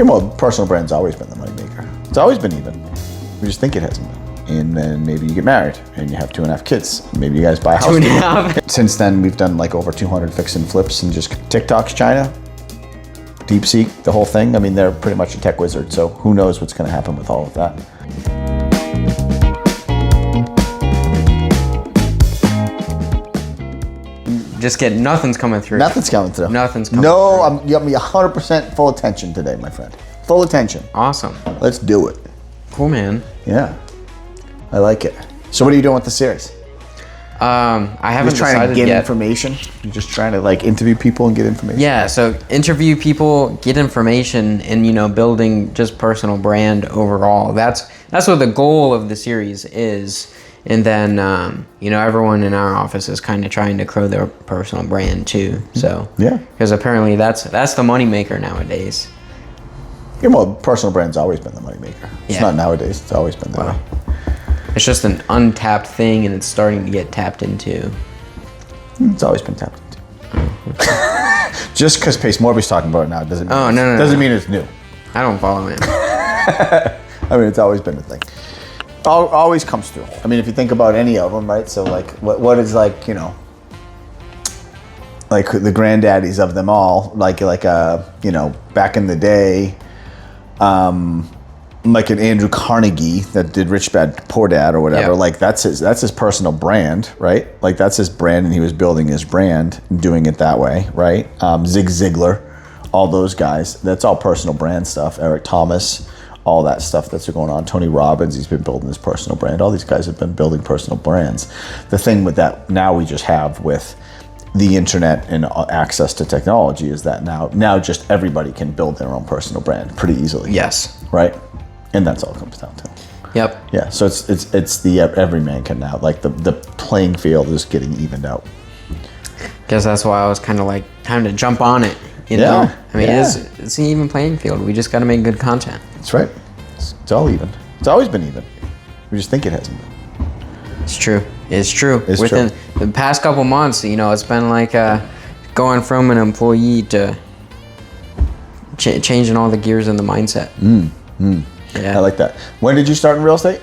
Yeah, well, personal brand's always been the moneymaker. It's always been even. We just think it hasn't been. And then maybe you get married and you have 2.5 kids. Maybe you guys buy a house. 2.5. Since then, we've done like over 200 fix and flips and just TikTok's China, DeepSeek, the whole thing. I mean, they're pretty much a tech wizard. So who knows what's going to happen with all of that. Just kidding. Nothing's coming through. Nothing's coming through. Nothing's coming through. You got me 100% full attention today, my friend. Full attention. Awesome. Let's do it. Cool, man. Yeah. I like it. So what are you doing with the series? I haven't Just trying decided to get yet. information? You're just trying to like interview people and get information? Yeah, so interview people, get information, and building just personal brand overall. That's what the goal of the series is. And then everyone in our office is kind of trying to grow their personal brand too. So yeah, because apparently that's the moneymaker nowadays. Yeah, well, personal brand's always been the moneymaker. It's not nowadays. It's always been that way. It's just an untapped thing, and it's starting to get tapped into. It's always been tapped into. Just because Pace Morby's talking about it now doesn't mean doesn't mean it's new. I don't follow him. I mean, it's always been a thing. Always comes through. I mean, if you think about any of them, right? So like, what is like the granddaddies of them all, like back in the day, like an Andrew Carnegie that did Rich Dad Poor Dad or whatever. Like that's his personal brand, right? Like that's his brand, and he was building his brand and doing it that way, right? Zig Ziglar, all those guys. That's all personal brand stuff. Eric Thomas. All that stuff that's going on. Tony Robbins, he's been building his personal brand. All these guys have been building personal brands. The thing with that now we just have with the internet and access to technology is that now just everybody can build their own personal brand pretty easily. Yes. Right? And that's all it comes down to. Yep. Yeah, so it's the every man can now. Like the playing field is getting evened out. Guess that's why I was kind of like time to jump on it. You know? I mean, it's an even playing field. We just got to make good content. That's right. It's all even. It's always been even. We just think it hasn't been. It's true. It's true. It's Within the past couple months, it's been like going from an employee to changing all the gears in the mindset. Yeah. I like that. When did you start in real estate?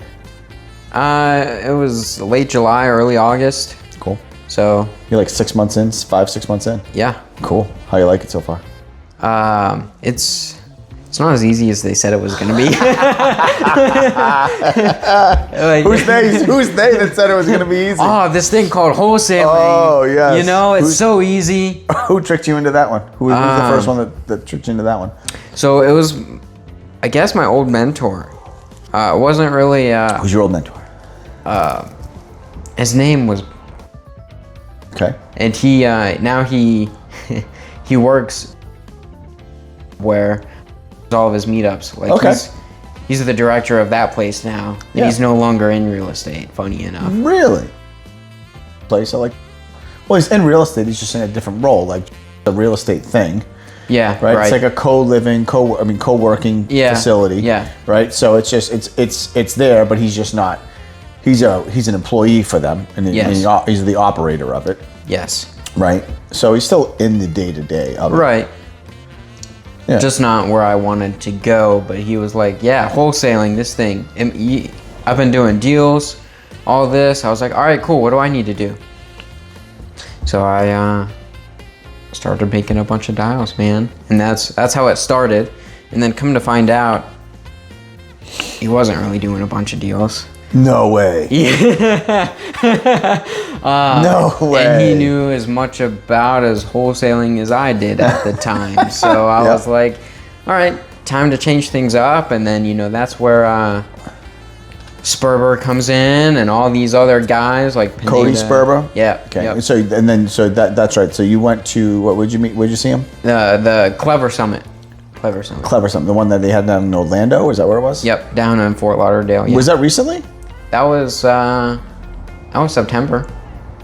It was late July, early August. Cool. So you're like 6 months in, 5-6 months in? Yeah. Cool. How you like it so far? It's not as easy as they said it was going to be. Who's they that said it was going to be easy? Oh, this thing called wholesaling. Oh, yes. It's so easy. Who tricked you into that one? Who was the first one that tricked you into that one? So it was, I guess, my old mentor. It wasn't really... Who's your old mentor? His name was... Okay. And he now he works where all of his meetups. Like he's the director of that place now. And he's no longer in real estate, funny enough. Really? Place I like. Well, he's in real estate, he's just in a different role, like the real estate thing. Yeah. Right? It's like a co-living, co-working facility. Yeah. Right? So it's just it's there, but he's just not he's an employee for them, and he's the operator of it. Yes. Right. So he's still in the day-to-day of it. Right. Yeah. Just not where I wanted to go, but he was like, yeah, wholesaling this thing. And I've been doing deals, all this. I was like, all right, cool. What do I need to do? So I started making a bunch of dials, man. And that's how it started. And then come to find out, he wasn't really doing a bunch of deals. No way. Yeah. No way. And he knew as much about as wholesaling as I did at the time. So I was like, all right, time to change things up. And then, that's where Sperber comes in and all these other guys like Pineda. Cody Sperber? Yeah. Okay. Yep. So that's right. So you went to, where'd you see him? The Clever Summit. Clever Summit. The one that they had down in Orlando, is that where it was? Yep, down in Fort Lauderdale. Yeah. Was that recently? That was September.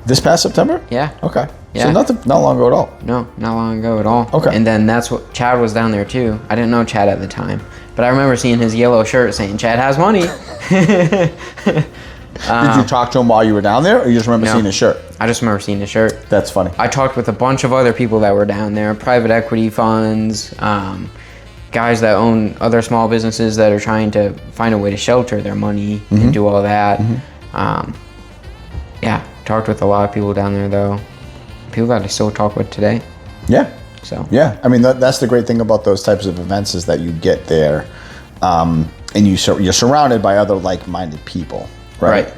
This past September? Yeah. Okay. Yeah. So not long ago at all. No, not long ago at all. Okay. And then that's what Chad was down there too. I didn't know Chad at the time, but I remember seeing his yellow shirt saying Chad has money. Did you talk to him while you were down there, or you just remember seeing his shirt? I just remember seeing his shirt. That's funny. I talked with a bunch of other people that were down there, private equity funds, guys that own other small businesses that are trying to find a way to shelter their money and do all that. Yeah, talked with a lot of people down there though. People that I still talk with today. Yeah. So yeah, I mean that's the great thing about those types of events is that you get there, and you're surrounded by other like-minded people, right?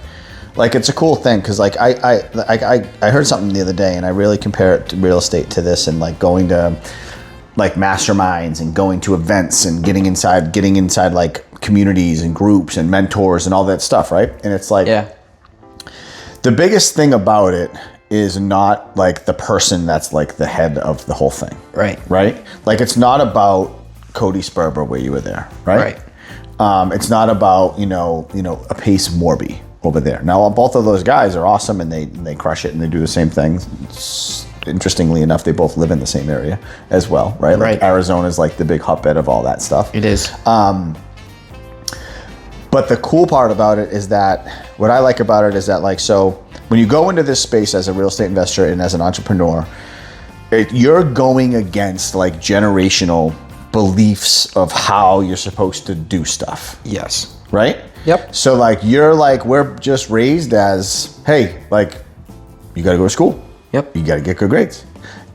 Like it's a cool thing because like I heard something the other day and I really compare it to real estate to this and like going to like masterminds and going to events and getting inside like communities and groups and mentors and all that stuff, right? And it's like the biggest thing about it is not like the person that's like the head of the whole thing. Right. Like it's not about Cody Sperber where you were there, right? It's not about, you know, a Pace Morby over there. Now, both of those guys are awesome and they crush it and they do the same thing. Interestingly enough, they both live in the same area as well, right? Like Arizona is like the big hotbed of all that stuff. It is. But the cool part about it is that what I like about it is that like, so when you go into this space as a real estate investor and as an entrepreneur, you're going against like generational beliefs of how you're supposed to do stuff. Yes. Right? Yep. So like, we're just raised as, hey, like you got to go to school. Yep. You got to get good grades.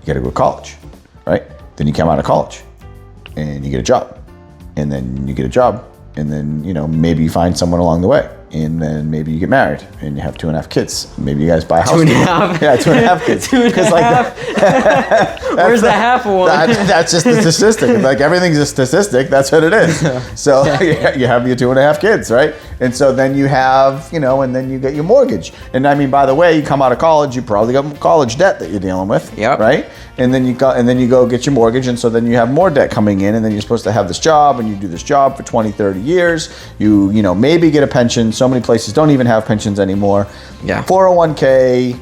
You got to go to college, right? Then you come out of college and you get a job and then you get a job and then, you know, maybe you find someone along the way. And then maybe you get married and you have 2.5 kids. Maybe you guys buy a house. 2.5? Yeah, 2.5 kids. 2.5? Where's the half of one? That's just the statistic. Like everything's a statistic. That's what it is. So you have your 2.5 kids, right? And so then you have, you know, and then you get your mortgage. And I mean, by the way, you come out of college, you probably got college debt that you're dealing with. Yep. Right? And then you go get your mortgage. And so then you have more debt coming in. And then you're supposed to have this job and you do this job for 20, 30 years. You know, maybe get a pension. So many places don't even have pensions anymore. Yeah. 401k,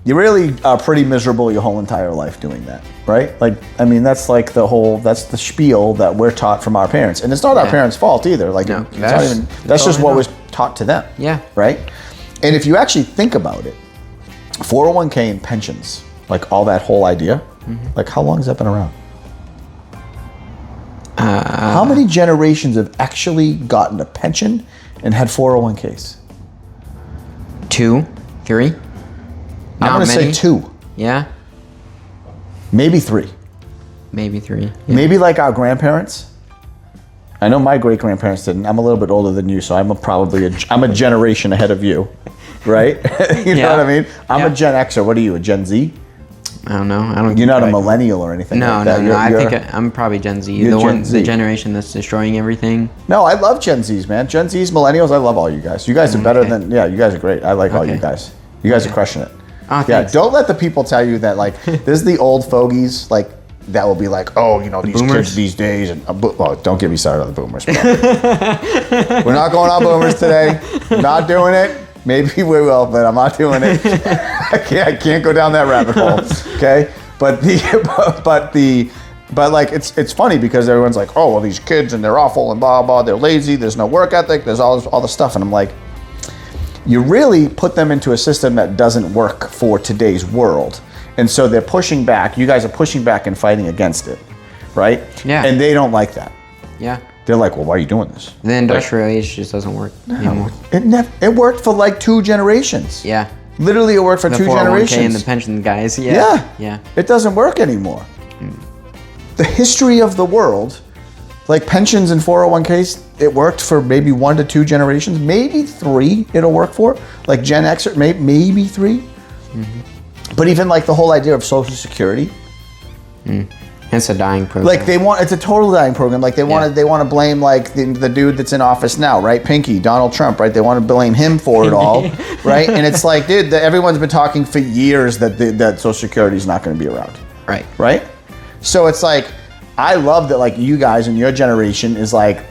you really are pretty miserable your whole entire life doing that, right? Like, I mean, that's the spiel that we're taught from our parents. And it's not our parents' fault either. Like, no, that's just what was taught to them. Yeah. Right? And if you actually think about it, 401k and pensions, like all that whole idea, like how long has that been around? How many generations have actually gotten a pension and had 401ks? 2, 3. I'm going to say 2. Yeah. Maybe 3. Maybe 3. Yeah. Maybe like our grandparents. I know my great grandparents didn't. I'm a little bit older than you, so I'm a generation ahead of you, right? You know what I mean? I'm a Gen Xer. What are you, a Gen Z? I don't know. You're not a millennial or anything. No, like that. no. I think I'm probably Gen Z. The generation that's destroying everything. No, I love Gen Zs, man. Gen Zs, millennials. I love all you guys. You guys are better than. Yeah, you guys are great. I like all you guys. You guys are crushing it. Oh, yeah. Don't let the people tell you that like this is the old fogies like that will be like, oh, you know, these boomers. Kids these days. And well, don't get me started on the boomers. We're not going on boomers today. Like, doing it. Maybe we will, but I'm not doing it. I can't go down that rabbit hole. Okay, but like it's funny because everyone's like, oh well, these kids and they're awful and blah blah. They're lazy. There's no work ethic. There's all the stuff, and I'm like, you really put them into a system that doesn't work for today's world, and so they're pushing back. You guys are pushing back and fighting against it, right? Yeah. And they don't like that. Yeah. They're like, well, why are you doing this? The industrial age just doesn't work anymore. It worked for like 2 generations. Yeah. Literally, it worked for 2 generations. The 401k and the pension guys. Yeah. It doesn't work anymore. The history of the world, like pensions and 401ks, it worked for maybe 1 to 2 generations, maybe 3 it'll work for. Like Gen X, maybe 3. But even like the whole idea of Social Security. It's a dying program. Like it's a total dying program. Like they want to blame like the dude that's in office now, right? Pinky, Donald Trump, right? They want to blame him for it all, right? And it's like, dude, everyone's been talking for years that Social Security is not going to be around, right? Right. So it's like, I love that like you guys and your generation is like,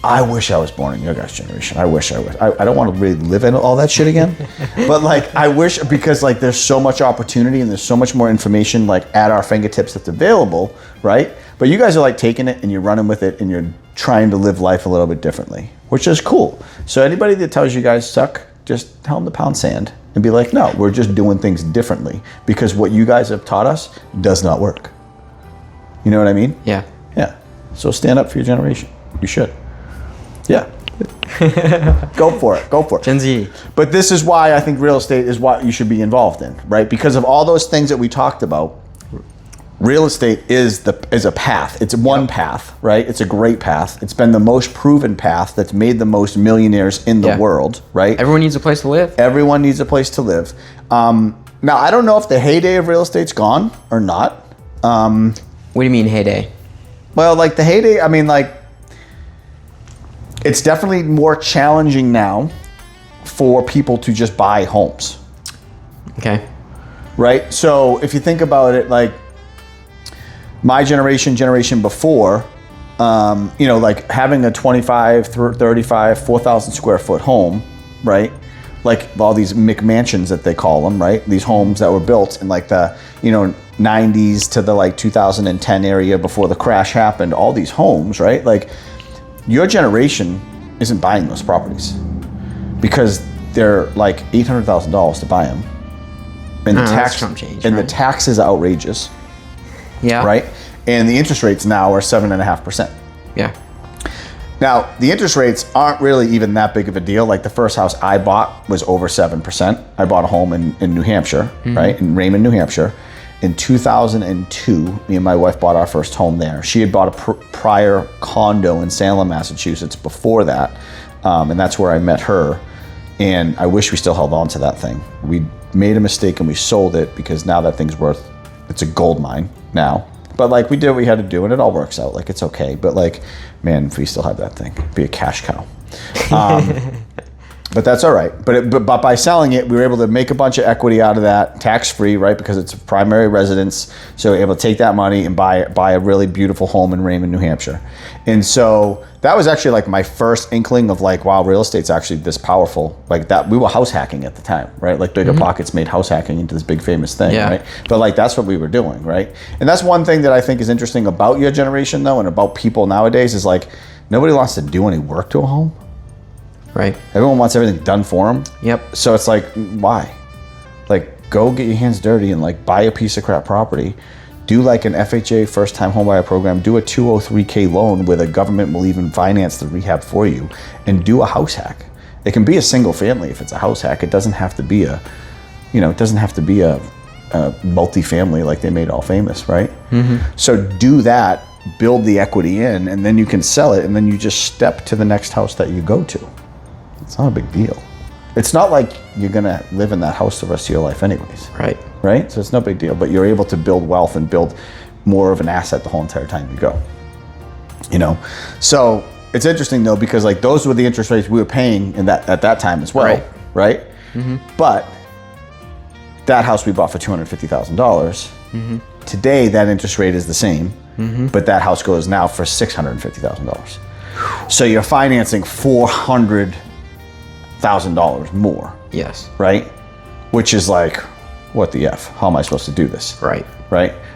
I wish I was born in your guys' generation. I wish I was. I don't want to really live in all that shit again. But like, I wish, because like there's so much opportunity and there's so much more information like at our fingertips that's available, right? But you guys are like taking it and you're running with it and you're trying to live life a little bit differently, which is cool. So anybody that tells you guys suck, just tell them to pound sand and be like, no, we're just doing things differently because what you guys have taught us does not work. You know what I mean? Yeah. Yeah. So stand up for your generation. You should. Yeah. Go for it. Gen Z. But this is why I think real estate is what you should be involved in, right? Because of all those things that we talked about, real estate is a path. It's one path, right? It's a great path. It's been the most proven path that's made the most millionaires in the world, right? Everyone needs a place to live. Everyone needs a place to live. Now, I don't know if the heyday of real estate's gone or not. What do you mean heyday? Well, like the heyday, I mean, like, it's definitely more challenging now for people to just buy homes. Okay. Right? So if you think about it, like my generation before, like having a 25, 35, 4,000 square foot home, right? Like all these McMansions that they call them, right? These homes that were built in like the, 90s to the like 2010 area before the crash happened, all these homes, right? Like your generation isn't buying those properties because they're like $800,000 to buy them. And the tax is outrageous. Yeah. Right? And the interest rates now are 7.5%. Yeah. Now, the interest rates aren't really even that big of a deal. Like the first house I bought was over 7%. I bought a home in New Hampshire, right? In Raymond, New Hampshire. In 2002, me and my wife bought our first home there. She had bought a prior condo in Salem, Massachusetts before that. And that's where I met her. And I wish we still held on to that thing. We made a mistake and we sold it because now that thing's it's a gold mine now. But like we did what we had to do and it all works out. Like it's okay. But like, man, if we still had that thing, it'd be a cash cow. But that's all right. But by selling it, we were able to make a bunch of equity out of that, tax-free, right? Because it's a primary residence. So we were able to take that money and buy a really beautiful home in Raymond, New Hampshire. And so that was actually like my first inkling of like, wow, real estate's actually this powerful. Like that, we were house hacking at the time, right? Like Bigger Pockets made house hacking into this big famous thing, right? But like that's what we were doing, right? And that's one thing that I think is interesting about your generation though, and about people nowadays is like, nobody wants to do any work to a home. Right. Everyone wants everything done for them. Yep. So it's like, why? Like, go get your hands dirty and like buy a piece of crap property. Do like an FHA first time home buyer program. Do a 203K loan where the government will even finance the rehab for you, and do a house hack. It can be a single family if it's a house hack. It doesn't have to be a multi-family like they made all famous, right? So do that, build the equity in, and then you can sell it, and then you just step to the next house that you go to. It's not a big deal. It's not like you're gonna live in that house the rest of your life anyways. Right? So it's no big deal, but you're able to build wealth and build more of an asset the whole entire time you go. So it's interesting though, because like those were the interest rates we were paying at that time as well. Right? But that house we bought for $250,000. Today that interest rate is the same, but that house goes now for $650,000. So you're financing $400,000 more. Yes. Right? Which is like, what the F? How am I supposed to do this? Right.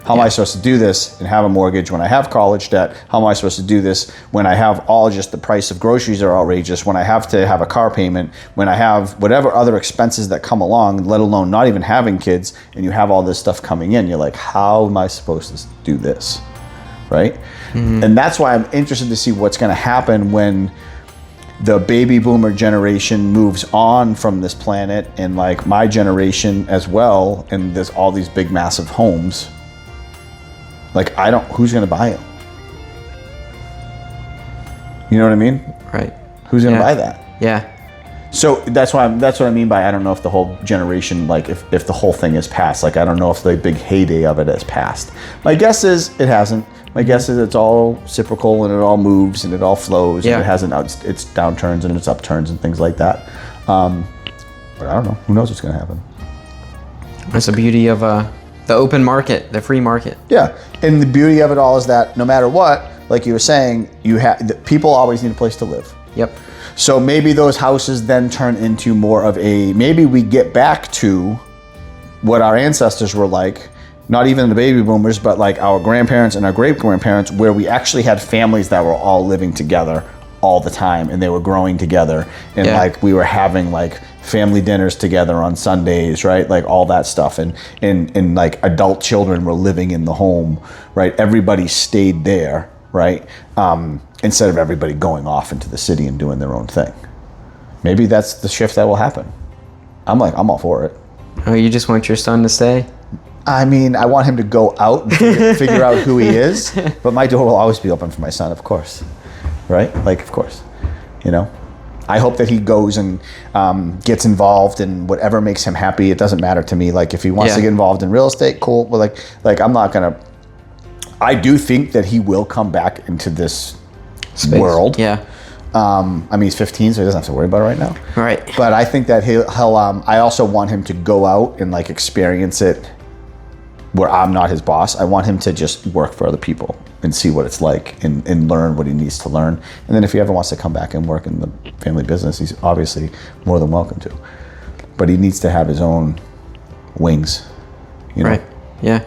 How am I supposed to do this and have a mortgage when I have college debt? How am I supposed to do this when I have all just the price of groceries are outrageous, when I have to have a car payment, when I have whatever other expenses that come along, let alone not even having kids, and you have all this stuff coming in. You're like, how am I supposed to do this? Right? And that's why I'm interested to see what's going to happen when the baby boomer generation moves on from this planet, and like my generation as well, and there's all these big massive homes. Like who's going to buy them? You know what I mean? Right. Who's going to buy that? Yeah. So that's what I mean by I don't know if the whole generation, like if the whole thing is passed. Like I don't know if the big heyday of it has passed. My guess is it hasn't. My guess is it's all cyclical and it all moves and it all flows and it has its downturns and its upturns and things like that. But I don't know. Who knows what's going to happen? That's the beauty of the open market, the free market. Yeah, and the beauty of it all is that no matter what, like you were saying, people always need a place to live. Yep. So maybe those houses then turn into more of maybe we get back to what our ancestors were like. Not even the baby boomers, but like our grandparents and our great-grandparents, where we actually had families that were all living together all the time, and they were growing together, and like we were having like family dinners together on Sundays, right? Like all that stuff, and like adult children were living in the home, right? Everybody stayed there, right? Instead of everybody going off into the city and doing their own thing. Maybe that's the shift that will happen. I'm all for it. Oh, you just want your son to stay? I mean, I want him to go out and figure out who he is, but my door will always be open for my son, of course, right? Like, of course, you know. I hope that he goes and gets involved in whatever makes him happy. It doesn't matter to me. Like, if he wants to get involved in real estate, cool. But like I'm not gonna. I do think that he will come back into this world. Yeah. I mean, he's 15, so he doesn't have to worry about it right now. Right. But I think that he'll. I also want him to go out and like experience it, where I'm not his boss. I want him to just work for other people and see what it's like and learn what he needs to learn. And then if he ever wants to come back and work in the family business, he's obviously more than welcome to. But he needs to have his own wings. You know? Right. Yeah.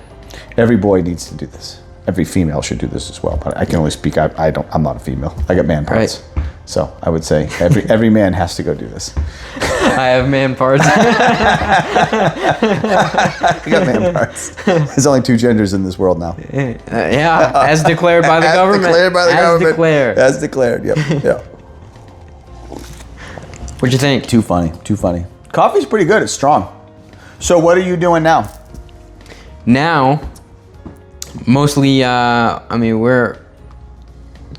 Every boy needs to do this. Every female should do this as well. But I can only speak. I'm not a female. I got man parts. Right. So I would say every man has to go do this. I have man parts. I got man parts. There's only 2 genders in this world now. Yeah, as declared by the government. Declared by the government. Declared. As declared. Yep. Yeah. What'd you think? Too funny. Coffee's pretty good. It's strong. So what are you doing now? Now, mostly,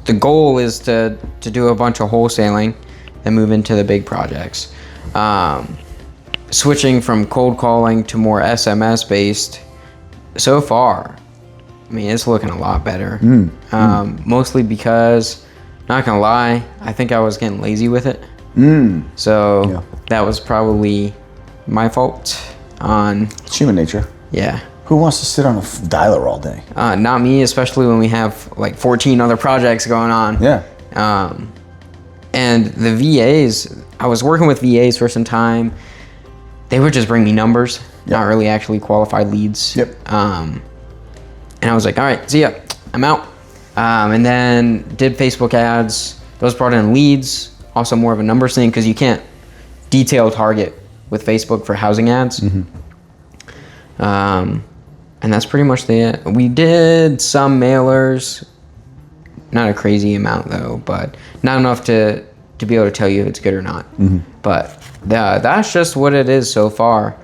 the goal is to do a bunch of wholesaling and move into the big projects. Switching from cold calling to more SMS based, so far, I mean, it's looking a lot better. Mostly because, not gonna lie, I think I was getting lazy with it. So that was probably my fault It's human nature. Yeah. Who wants to sit on a dialer all day? Not me, especially when we have like 14 other projects going on. Yeah. And the VAs, I was working with VAs for some time. They would just bring me numbers, not really actually qualified leads. Yep. And I was like, all right, see ya, I'm out. And then did Facebook ads. Those brought in leads, also more of a numbers thing because you can't detail target with Facebook for housing ads. And that's pretty much it. We did some mailers, not a crazy amount though, but not enough to be able to tell you if it's good or not. But that's just what it is so far.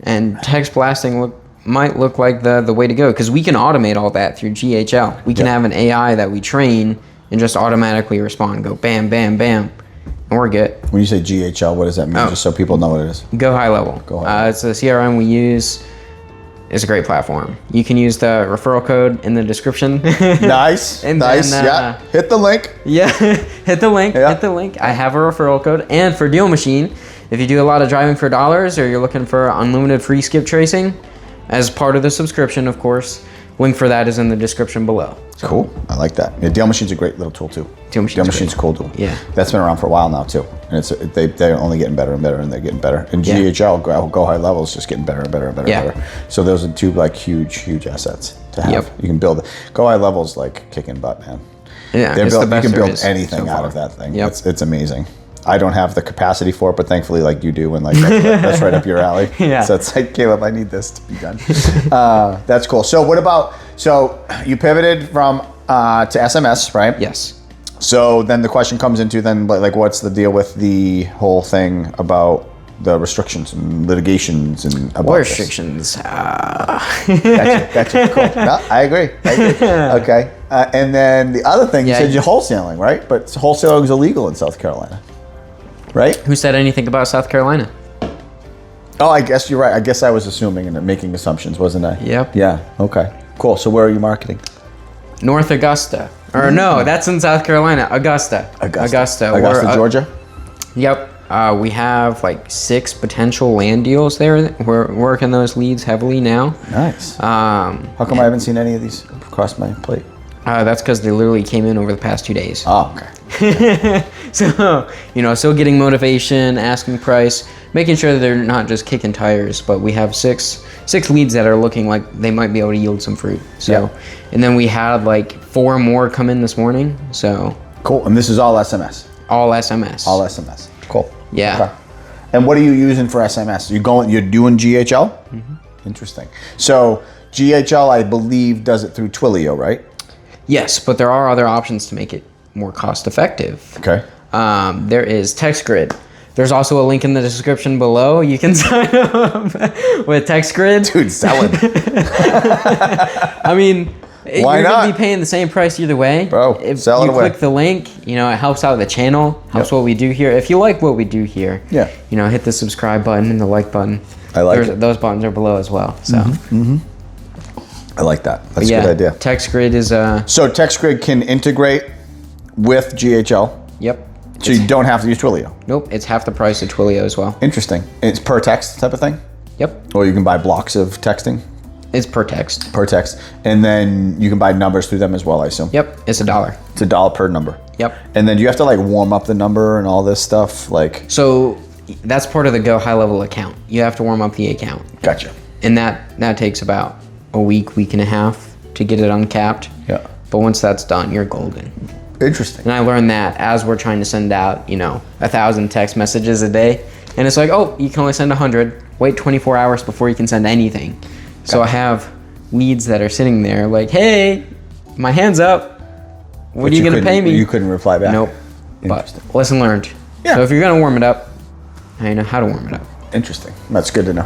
And text blasting might look like the way to go because we can automate all that through GHL. We can have an AI that we train and just automatically respond, go bam, bam, bam, and we're good. When you say GHL, what does that mean? Just so people know what it is. Go high level. It's a CRM we use. It's a great platform. You can use the referral code in the description. Nice. Nice. Yeah. Hit the link. Yeah. Hit the link. Hit the link. I have a referral code. And for Deal Machine, if you do a lot of driving for dollars or you're looking for unlimited free skip tracing, as part of the subscription, of course, link for that is in the description below. So, cool. I like that. Yeah, Deal Machine's a great little tool too. Deal Machine's a cool tool. Yeah. That's been around for a while now too. And they're only getting better and better and they're getting better. And GHL, Go High Level, is just getting better and better and better and better. So those are 2 like huge assets to have. You can build Go High Level's like kicking butt, man. Yeah. You can build anything out of that thing. It's amazing. I don't have the capacity for it, but thankfully, like you do, and like that's right up your alley. Yeah. So it's like, Caleb, I need this to be done. That's cool. So what about? So you pivoted from to SMS, right? Yes. So then the question comes into then, like, what's the deal with the whole thing about the restrictions and litigations and about restrictions? Gotcha. Cool. No, I agree. Okay. And then the other thing, you said you're wholesaling, right? But wholesaling is illegal in South Carolina. Right? Who said anything about South Carolina? Oh, I guess you're right. I guess I was assuming and making assumptions, wasn't I? Yep. Yeah. Okay. Cool. So where are you marketing? North Augusta. Or no, that's in South Carolina. Augusta, Georgia? Yep. We have like 6 potential land deals there. We're working those leads heavily now. Nice. How come I haven't seen any of these across my plate? That's because they literally came in over the past 2 days. Oh, okay. So, still getting motivation, asking price, making sure that they're not just kicking tires, but we have six leads that are looking like they might be able to yield some fruit. So, and then we had like 4 more come in this morning. So cool. And this is all SMS. All SMS. All SMS. Cool. Yeah. Okay. And what are you using for SMS? You're doing GHL? Mm-hmm. Interesting. So GHL, I believe, does it through Twilio, right? Yes, but there are other options to make it more cost effective. Okay. There is TextGrid. There's also a link in the description below. You can sign up with TextGrid. Dude, selling. I mean, Why you're not? gonna be paying the same price either way. Bro, if sell it you away. click the link, you know, it helps out the channel, helps Yep. what we do here. If you like what we do here, Yeah. you know, hit the subscribe button and the like button. I like it. Those buttons are below as well. So I like that. That's yeah, a good idea. TextGrid is So TextGrid can integrate with GHL, yep. so you don't have to use Twilio. Nope, it's half the price of Twilio as well. Interesting. It's per text type of thing? Yep, Or you can buy blocks of texting it's per text. per text. And then you can buy numbers through them as well, I assume. Yep, it's $1. It's $1 per number. Yep. And then do you have to like warm up the number and all this stuff? Like, So that's part of the Go High Level account. You have to warm up the account, gotcha. and that takes about a week and a half to get it uncapped. Yeah. But once that's done, you're golden. Interesting. And I learned that as we're trying to send out, 1,000 text messages a day. And it's like, oh, you can only send 100. Wait 24 hours before you can send anything. So I have leads that are sitting there like, hey, my hand's up. What But are you going to pay me? You couldn't reply back. Nope. But Interesting. lesson learned. Yeah. So if you're going to warm it up, now you know how to warm it up. Interesting. That's good to know.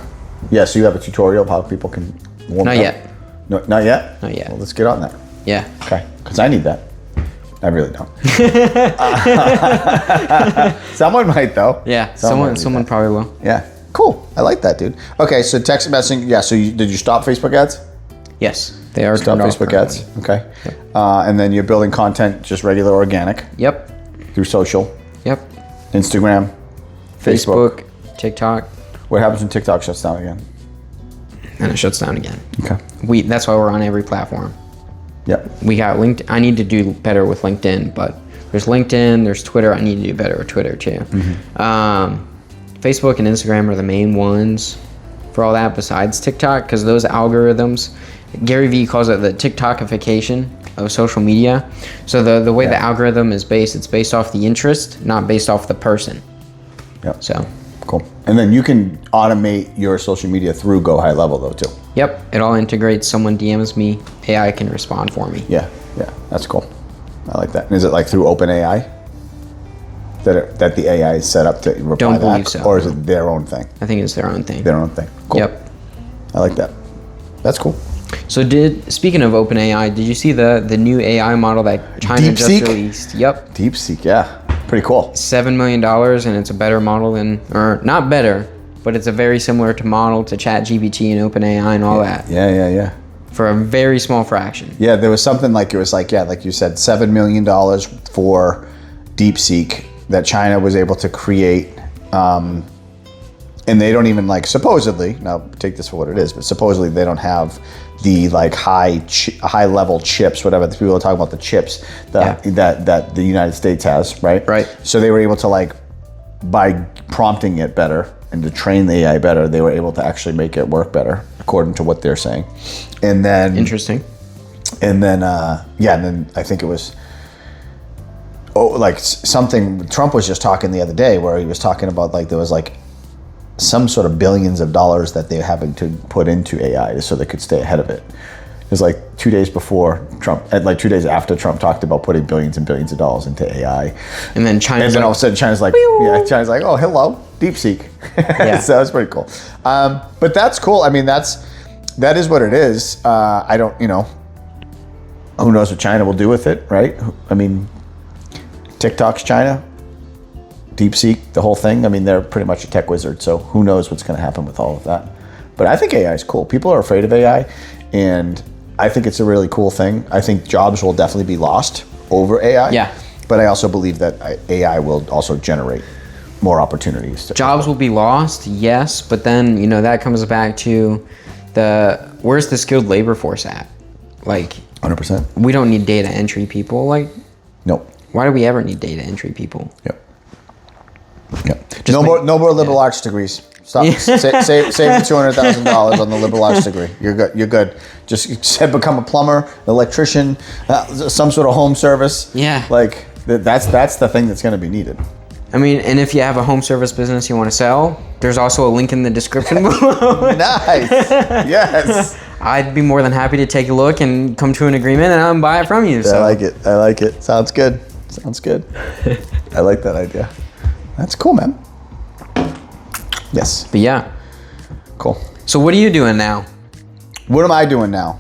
Yeah, so you have a tutorial of how people can warm Not it up? yet. No, not yet? Not yet. Well, let's get on that. Yeah. Okay. Because I need that. I really don't. Someone might, though. Yeah. Someone Someone probably will. Yeah. Cool. I like that, dude. Okay, so text messaging. Yeah, so did you stop Facebook ads? Yes. They are Stop turned off Facebook ads. currently. Okay. And then you're building content, just regular organic, Yep. through social, Yep. Instagram, Facebook. TikTok, What happens when TikTok shuts down again? and it shuts down again. Okay. That's why we're on every platform. Yep. We got LinkedIn. I need to do better with LinkedIn, but there's LinkedIn, there's Twitter. I need to do better with Twitter too. Facebook and Instagram are the main ones for all that besides TikTok, because those algorithms, Gary Vee calls it the TikTokification of social media. So the way the algorithm is based, it's based off the interest, not based off the person. Yep. So, Cool. And then you can automate your social media through Go High Level, though, too. yep, it all integrates. Someone DMs me, AI can respond for me. Yeah. Yeah. That's cool. I like that. And is it like through OpenAI? That the AI is set up to reply Don't believe back? so. Or is it their own thing? I think it's their own thing. Their own thing. Cool. Yep. I like that. That's cool. So speaking of OpenAI, did you see the new AI model that China just DeepSeek? released? Yep. DeepSeek, yeah. Pretty cool. $7 million, and it's a better model than, or not better, but it's a very similar to model to ChatGPT and OpenAI and all that Yeah. for a very small fraction. Yeah, there was something like, it was like, yeah, like you said, $7 million for DeepSeek that China was able to create. And they don't even like, supposedly, now take this for what it is, but supposedly they don't have the like high level chips, whatever. The people are talking about the chips that the United States has, right? Right. So they were able to like, by prompting it better and to train the AI better, they were able to actually make it work better, according to what they're saying. And then Interesting. and then I think it was something Trump was just talking the other day, where he was talking about like there was like some sort of billions of dollars that they're having to put into AI so they could stay ahead of it. It was like 2 days before Trump, like 2 days after Trump talked about putting billions and billions of dollars into AI. And then China's And then like, all of a sudden China's like, oh, hello, DeepSeek. Yeah. So that's pretty cool. But that's cool. I mean, that is what it is. I don't, who knows what China will do with it, right? I mean, TikTok's China, DeepSeek, the whole thing. I mean, they're pretty much a tech wizard, so who knows what's going to happen with all of that. But I think AI is cool. People are afraid of AI, and I think it's a really cool thing. I think jobs will definitely be lost over AI. Yeah. But I also believe that AI will also generate more opportunities. jobs will be lost, yes, but then, that comes back to where's the skilled labor force at? Like, 100%. we don't need data entry people. Like, Nope. why do we ever need data entry people? Yep. No more liberal arts degrees. Stop. Save the $200,000 on the liberal arts degree. You're good. You're good. Just become a plumber, electrician, some sort of home service. Yeah. Like that's the thing that's going to be needed. I mean, and if you have a home service business you want to sell, there's also a link in the description below. Nice. Yes. I'd be more than happy to take a look and come to an agreement and buy it from you. So. I like it. Sounds good. I like that idea. That's cool, man. Yes. But yeah. Cool. So what are you doing now? What am I doing now?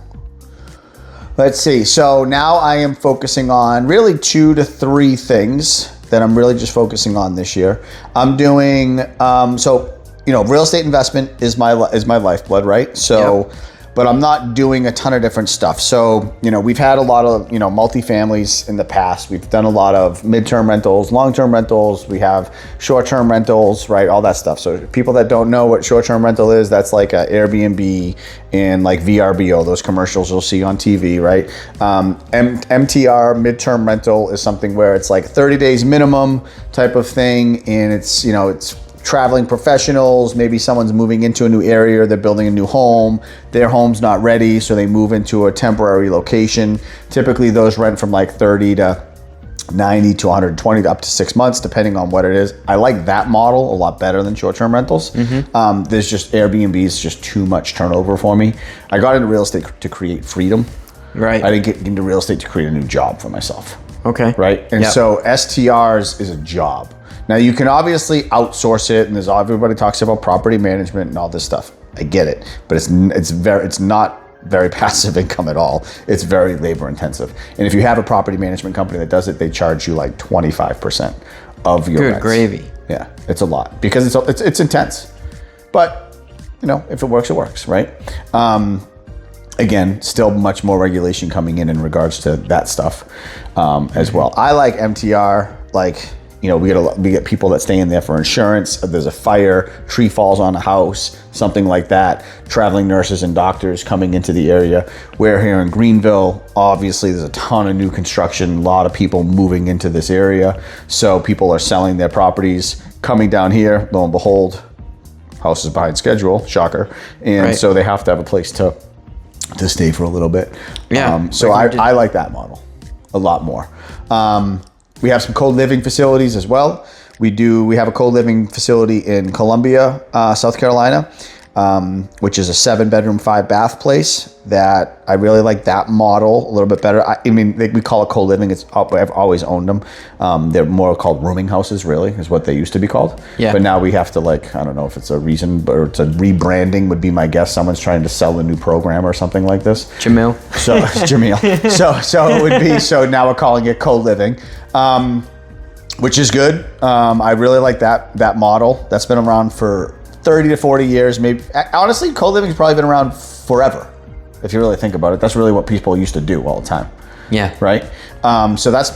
Let's see. So now I am focusing on really 2 to 3 things that I'm really just focusing on this year. I'm doing, real estate investment is my lifeblood, right? So, yep. But I'm not doing a ton of different stuff. So, we've had a lot of, multifamilies in the past. We've done a lot of midterm rentals, long-term rentals. We have short-term rentals, right? All that stuff. So people that don't know what short-term rental is, that's like a Airbnb and like VRBO, those commercials you'll see on TV, right? MTR, midterm rental, is something where it's like 30 days minimum type of thing. And it's, it's traveling professionals, maybe someone's moving into a new area, they're building a new home, their home's not ready, so they move into a temporary location. Typically those rent from like 30 to 90 to 120 to up to 6 months, depending on what it is. I like that model a lot better than short-term rentals. Mm-hmm. There's just Airbnb is just too much turnover for me. I got into real estate to create freedom. Right. I didn't get into real estate to create a new job for myself. Okay. Right. And so STRs is a job. Now you can obviously outsource it, and everybody talks about property management and all this stuff. I get it, but it's not very passive income at all. It's very labor intensive. And if you have a property management company that does it, they charge you like 25% of your rents. Good gravy. Yeah, it's a lot because it's intense. But if it works, it works, right? Again, still much more regulation coming in regards to that stuff as well. I like MTR, we get people that stay in there for insurance. If there's a fire, tree falls on a house, something like that. Traveling nurses and doctors coming into the area. Where here in Greenville, obviously there's a ton of new construction, a lot of people moving into this area. So people are selling their properties, coming down here, lo and behold, house is behind schedule, shocker. And so they have to have a place to stay for a little bit. Yeah. So I like that model a lot more. We have some co-living facilities as well. We have a co-living facility in Columbia, South Carolina, which is a 7-bedroom, 5-bath place that I really like that model a little bit better. We call it co-living. I've always owned them. They're more called rooming houses, really, is what they used to be called. Yeah. But now we have to I don't know if it's a reason, but it's a rebranding would be my guess. Someone's trying to sell a new program or something like this. Jamil. So it would be, so now we're calling it co-living. Which is good. I really like that model. That's been around for 30 to 40 years. Maybe honestly, co-living's probably been around forever. If you really think about it, that's really what people used to do all the time. Yeah. Right. So that's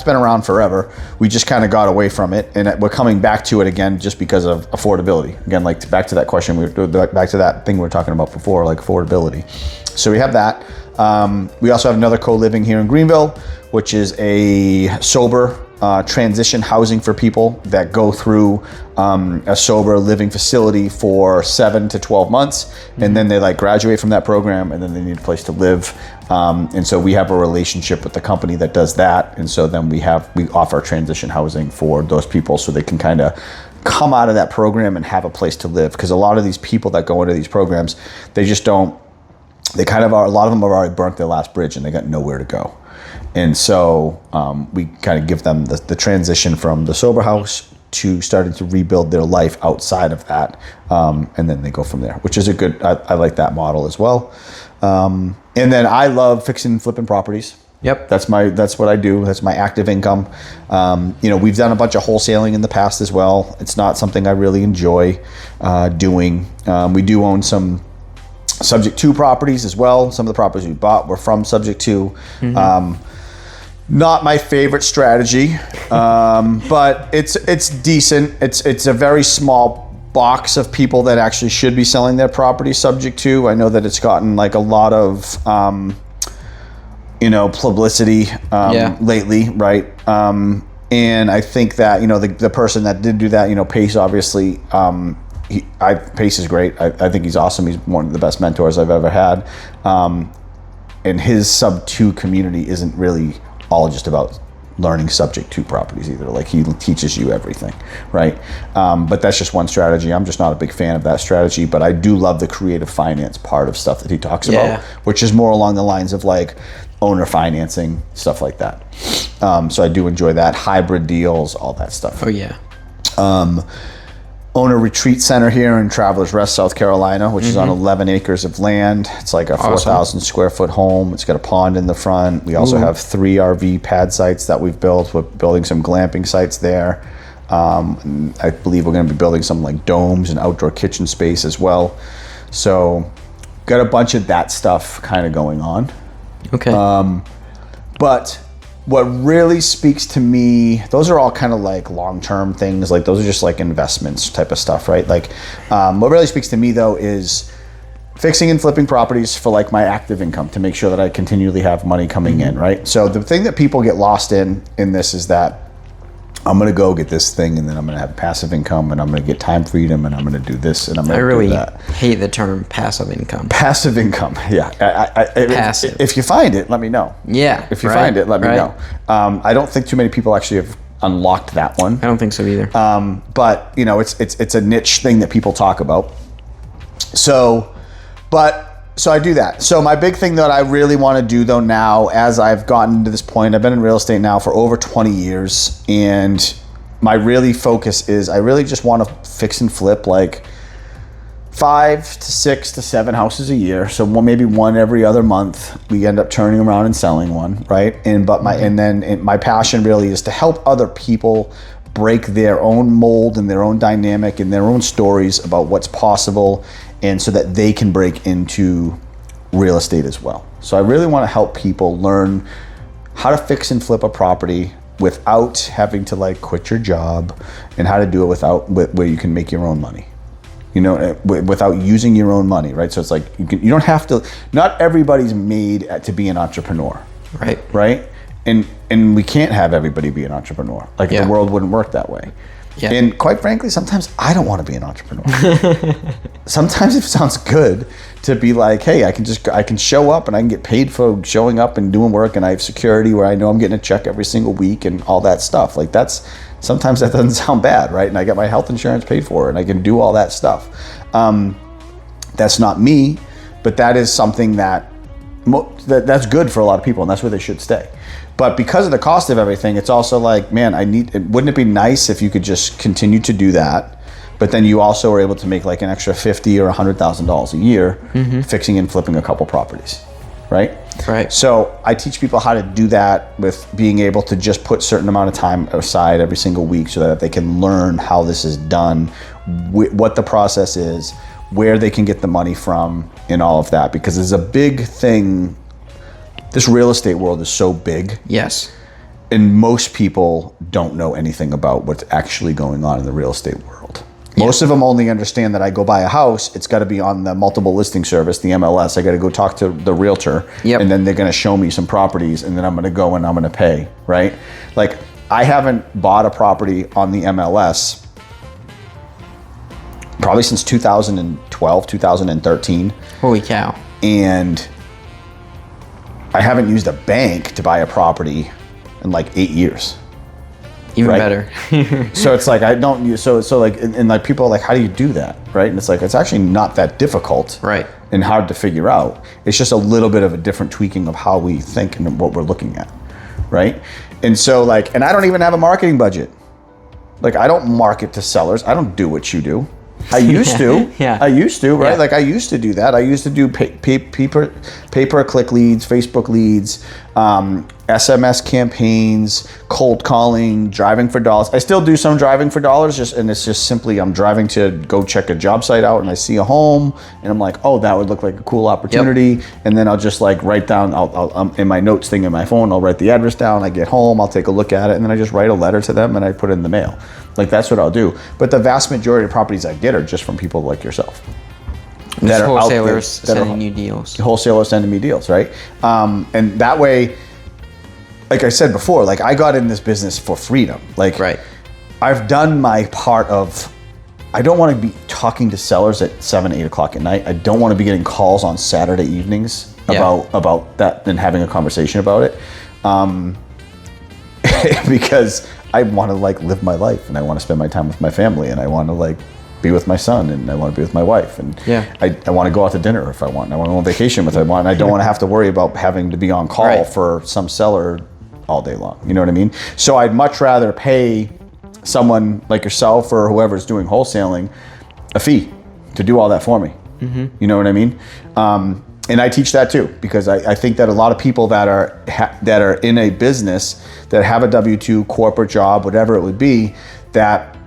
been around forever. We just kind of got away from it, and we're coming back to it again just because of affordability. Again, back to that question back to that thing we were talking about before, like affordability. So we have that. We also have another co-living here in Greenville, which is a sober transition housing for people that go through a sober living facility for 7 to 12 months, and then they graduate from that program, and then they need a place to live. And so we have a relationship with the company that does that, and so then we offer transition housing for those people so they can kind of come out of that program and have a place to live. Because a lot of these people that go into these programs, they just don't. They kind of are. A lot of them have already burnt their last bridge, and they got nowhere to go. And so we kind of give them the transition from the sober house to starting to rebuild their life outside of that. And then they go from there, which is I like that model as well. And then I love fixing and flipping properties. Yep. That's what I do. That's my active income. We've done a bunch of wholesaling in the past as well. It's not something I really enjoy doing. We do own some subject to properties as well. Some of the properties we bought were from subject to. Mm-hmm. Not my favorite strategy, but it's decent. It's a very small box of people that actually should be selling their property subject to. I know that it's gotten a lot of publicity lately, right? And I think that the person that did do that, Pace obviously. Pace is great. I think he's awesome. He's one of the best mentors I've ever had. And his sub 2 community isn't really all just about learning subject to properties either. Like he teaches you everything, right? But that's just one strategy. I'm just not a big fan of that strategy, but I do love the creative finance part of stuff that he talks about, which is more along the lines of like owner financing, stuff like that. So I do enjoy that. Hybrid deals, all that stuff. Oh yeah. Own a retreat center here in Travelers Rest, South Carolina, which is on 11 acres of land. It's like a 4,000 square foot home. It's got a pond in the front. We also have 3 RV pad sites that we've built. We're building some glamping sites there. I believe we're going to be building some like domes and outdoor kitchen space as well. So got a bunch of that stuff kind of going on. Okay. But what really speaks to me, those are all kind of like long-term things. Like those are just like investments type of stuff, right? Like what really speaks to me though is fixing and flipping properties for like my active income to make sure that I continually have money coming in, right? So the thing that people get lost in this is that I'm going to go get this thing and then I'm going to have passive income and I'm going to get time freedom and I'm going to do this and I'm going to do that. I really hate the term passive income. Passive income, yeah. Passive. If you find it, let me know. Yeah. If you find it, let me know. I don't think too many people actually have unlocked that one. I don't think so either. But you know, it's a niche thing that people talk about. So I do that. So my big thing that I really want to do though now, as I've gotten to this point, I've been in real estate now for over 20 years, and my really focus is I really just want to fix and flip like 5 to 6 to 7 houses a year. So maybe one every other month. We end up turning around and selling one, right? My passion really is to help other people break their own mold and their own dynamic and their own stories about what's possible, and so that they can break into real estate as well. So I really want to help people learn how to fix and flip a property without having to like quit your job, and how to do it where you can make your own money, you know, without using your own money, right? So it's like you don't have to. Not everybody's made to be an entrepreneur, right? And we can't have everybody be an entrepreneur. Like the world wouldn't work that way. Yeah. And quite frankly, sometimes I don't want to be an entrepreneur. Sometimes it sounds good to be like, hey, I can show up and I can get paid for showing up and doing work, and I have security where I know I'm getting a check every single week and all that stuff. Like sometimes that doesn't sound bad, right? And I get my health insurance paid for and I can do all that stuff. That's not me, but that is something that's good for a lot of people, and that's where they should stay. But because of the cost of everything, it's also like, man, wouldn't it be nice if you could just continue to do that, but then you also are able to make like an extra $50,000 or $100,000 a year fixing and flipping a couple properties, right? Right. So I teach people how to do that with being able to just put a certain amount of time aside every single week so that they can learn how this is done, what the process is, where they can get the money from, and all of that, because there's a big thing. This real estate world is so big. Yes. And most people don't know anything about what's actually going on in the real estate world. Yeah. Most of them only understand that I go buy a house, it's got to be on the multiple listing service, the MLS. I got to go talk to the realtor, and then they're going to show me some properties, and then I'm going to go and I'm going to pay, right? Like, I haven't bought a property on the MLS probably since 2012, 2013. Holy cow. And I haven't used a bank to buy a property in like 8 years. Even better. So it's like I don't use so like and like people are like, how do you do that, right? And it's like it's actually not that difficult, right? And hard to figure out. It's just a little bit of a different tweaking of how we think and what we're looking at, right? And so like, and I don't even have a marketing budget. Like I don't market to sellers. I don't do what you do. I used to. Yeah. I used to, right? Yeah. Like I used to do that. I used to do pay-per-click leads, Facebook leads, SMS campaigns, cold calling, driving for dollars. I still do some driving for dollars, and it's just simply I'm driving to go check a job site out, and I see a home, and I'm like, oh, that would look like a cool opportunity. And then I'll just like write down, I'll in my notes thing in my phone, I'll write the address down. I get home, I'll take a look at it, and then I just write a letter to them and I put it in the mail. Like that's what I'll do. But the vast majority of properties I get are just from people like yourself. That are wholesalers sending you deals. Wholesalers sending me deals, right? And that way, like I said before, like I got in this business for freedom. Like I've done my part of, I don't want to be talking to sellers at 7, 8 o'clock at night. I don't want to be getting calls on Saturday evenings about that and having a conversation about it. because I want to like live my life and I want to spend my time with my family and I want to like be with my son and I want to be with my wife and I want to go out to dinner if I want. I want to go on vacation if I want. And I don't want to have to worry about having to be on call for some seller all day long. You know what I mean? So I'd much rather pay someone like yourself or whoever's doing wholesaling a fee to do all that for me. You know what I mean? And I teach that too, because I think that a lot of people that are in a business that have a W-2 corporate job, whatever it would be, that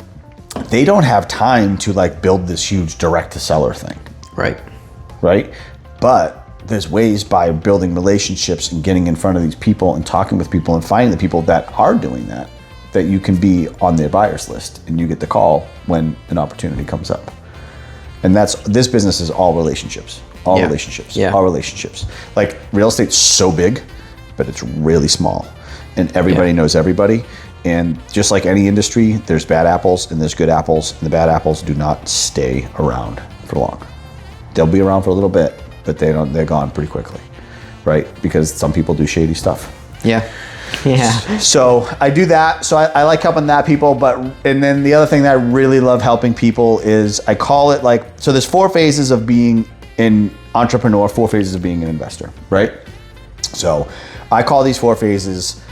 they don't have time to like build this huge direct to seller thing. Right. But there's ways by building relationships and getting in front of these people and talking with people and finding the people that are doing that you can be on their buyers list and you get the call when an opportunity comes up. And this business is all relationships. All relationships. Like real estate's so big, but it's really small and everybody knows everybody. And just like any industry, there's bad apples and there's good apples, and the bad apples do not stay around for long. They'll be around for a little bit, but they're gone pretty quickly, right? Because some people do shady stuff. Yeah. So I do that. So I like helping that people, and then the other thing that I really love helping people is I call it like, so there's 4 phases of being an entrepreneur, 4 phases of being an investor, right? So I call these 4 phases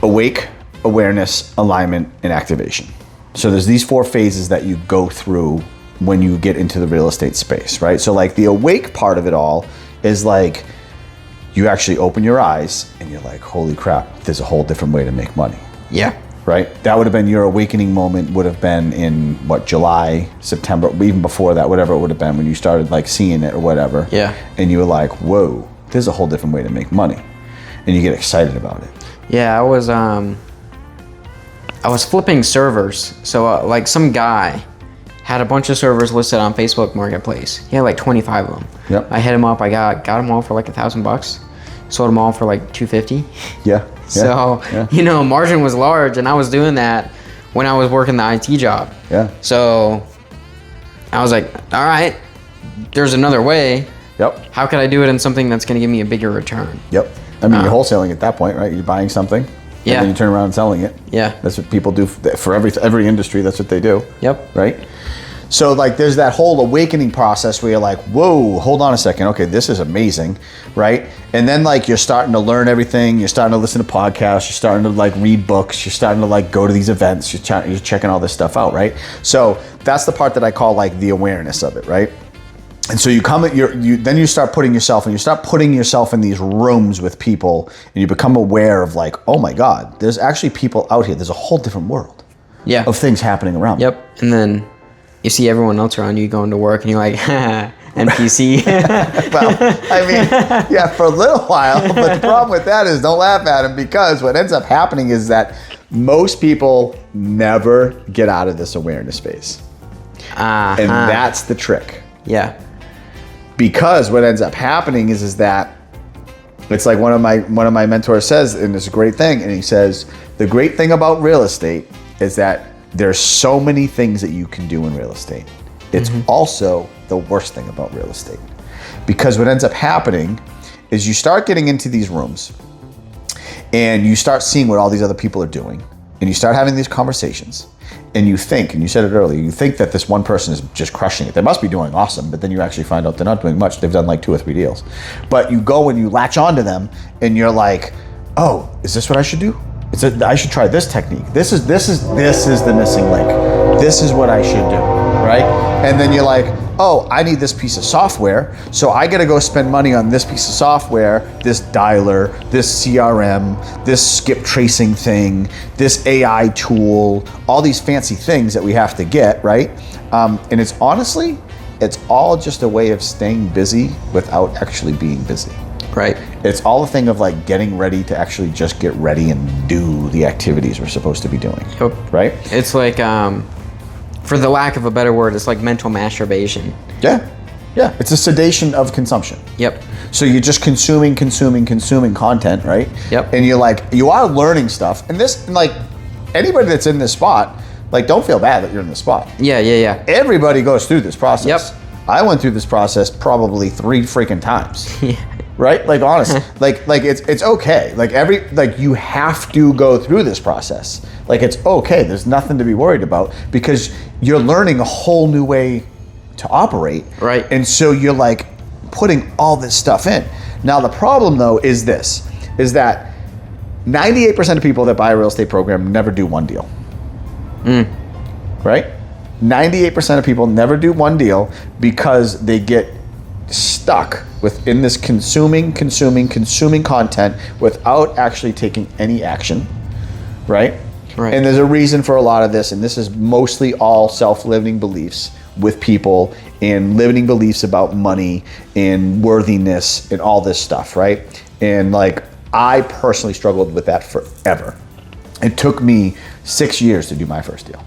awake, awareness, alignment, and activation. So there's these 4 phases that you go through when you get into the real estate space, right? So like the awake part of it all is like, you actually open your eyes and you're like, holy crap, there's a whole different way to make money. Yeah. Right? That would have been your awakening moment, would have been in July, September, even before that, whatever it would have been when you started like seeing it or whatever. Yeah. And you were like, whoa, there's a whole different way to make money. And you get excited about it. Yeah, I was flipping servers. So like some guy had a bunch of servers listed on Facebook Marketplace. He had like 25 of them. Yep. I hit him up. I got them all for like $1,000. Sold them all for like $250. Yeah. So, you know, margin was large, and I was doing that when I was working the IT job. Yeah. So I was like, all right, there's another way. Yep. How could I do it in something that's going to give me a bigger return? Yep. I mean, you're wholesaling at that point, right? You're buying something, and then you turn around and selling it. Yeah. That's what people do for every industry. That's what they do. Yep. Right? So like there's that whole awakening process where you're like, whoa, hold on a second. Okay, this is amazing, right? And then like you're starting to learn everything. You're starting to listen to podcasts. You're starting to like read books. You're starting to like go to these events. You're checking all this stuff out, right? So that's the part that I call like the awareness of it, right? And so then you start putting yourself in these rooms with people, and you become aware of like, oh my God, there's actually people out here. There's a whole different world of things happening around. Yep. And then you see everyone else around you going to work, and you're like, NPC. Well, I mean, yeah, for a little while, but the problem with that is don't laugh at them, because what ends up happening is that most people never get out of this awareness space. And that's the trick. Yeah. Because what ends up happening is that it's like one of my mentors says, and it's a great thing, and he says, the great thing about real estate is that there's so many things that you can do in real estate. It's also the worst thing about real estate. Because what ends up happening is you start getting into these rooms and you start seeing what all these other people are doing, and you start having these conversations, and you think, and you said it earlier, you think that this one person is just crushing it. They must be doing awesome, but then you actually find out they're not doing much. They've done like 2 or 3 deals. But you go and you latch onto them and you're like, oh, is this what I should do? I should try this technique. This is the missing link. This is what I should do, right? And then you're like, oh, I need this piece of software, so I gotta go spend money on this piece of software, this dialer, this CRM, this skip tracing thing, this AI tool, all these fancy things that we have to get, right? And it's honestly, it's all just a way of staying busy without actually being busy. Right. It's all a thing of like getting ready to actually just get ready and do the activities we're supposed to be doing. Yep. Right? It's like, for the lack of a better word, it's like mental masturbation. Yeah. Yeah. It's a sedation of consumption. Yep. So you're just consuming content, right? Yep. And you are learning stuff. And like anybody that's in this spot, like don't feel bad that you're in this spot. Yeah. Everybody goes through this process. Yep. I went through this process probably 3 freaking times. right? Like honestly, like it's okay. Like you have to go through this process. Like it's okay. There's nothing to be worried about because you're learning a whole new way to operate. Right. And so you're like putting all this stuff in. Now the problem though is that 98% of people that buy a real estate program never do one deal. Right? 98% of people never do one deal because they get stuck within this consuming content without actually taking any action, right? Right. And there's a reason for a lot of this, and this is mostly all self-limiting beliefs with people and limiting beliefs about money and worthiness and all this stuff, right? And like, I personally struggled with that forever. It took me 6 years to do my first deal.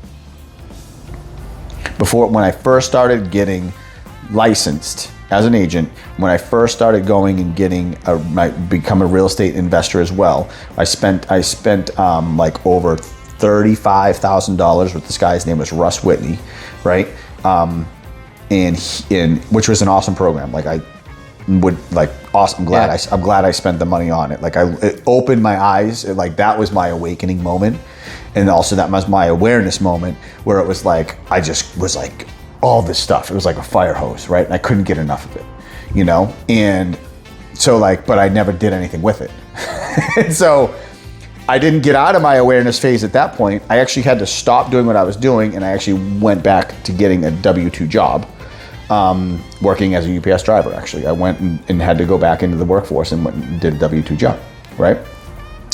When I first started getting licensed as an agent, when I first started going and become a real estate investor as well, I spent like over $35,000 with this guy. His name was Russ Whitney, right? And which was an awesome program. Like I'm glad I spent the money on it. Like it opened my eyes. That was my awakening moment. And also that was my awareness moment where it was like, I just was like, all this stuff. It was like a fire hose, right? And I couldn't get enough of it, you know? And so but I never did anything with it. And so I didn't get out of my awareness phase at that point. I actually had to stop doing what I was doing, and I actually went back to getting a W-2 job, working as a UPS driver, actually. I went and had to go back into the workforce and went and did a W-2 job, right?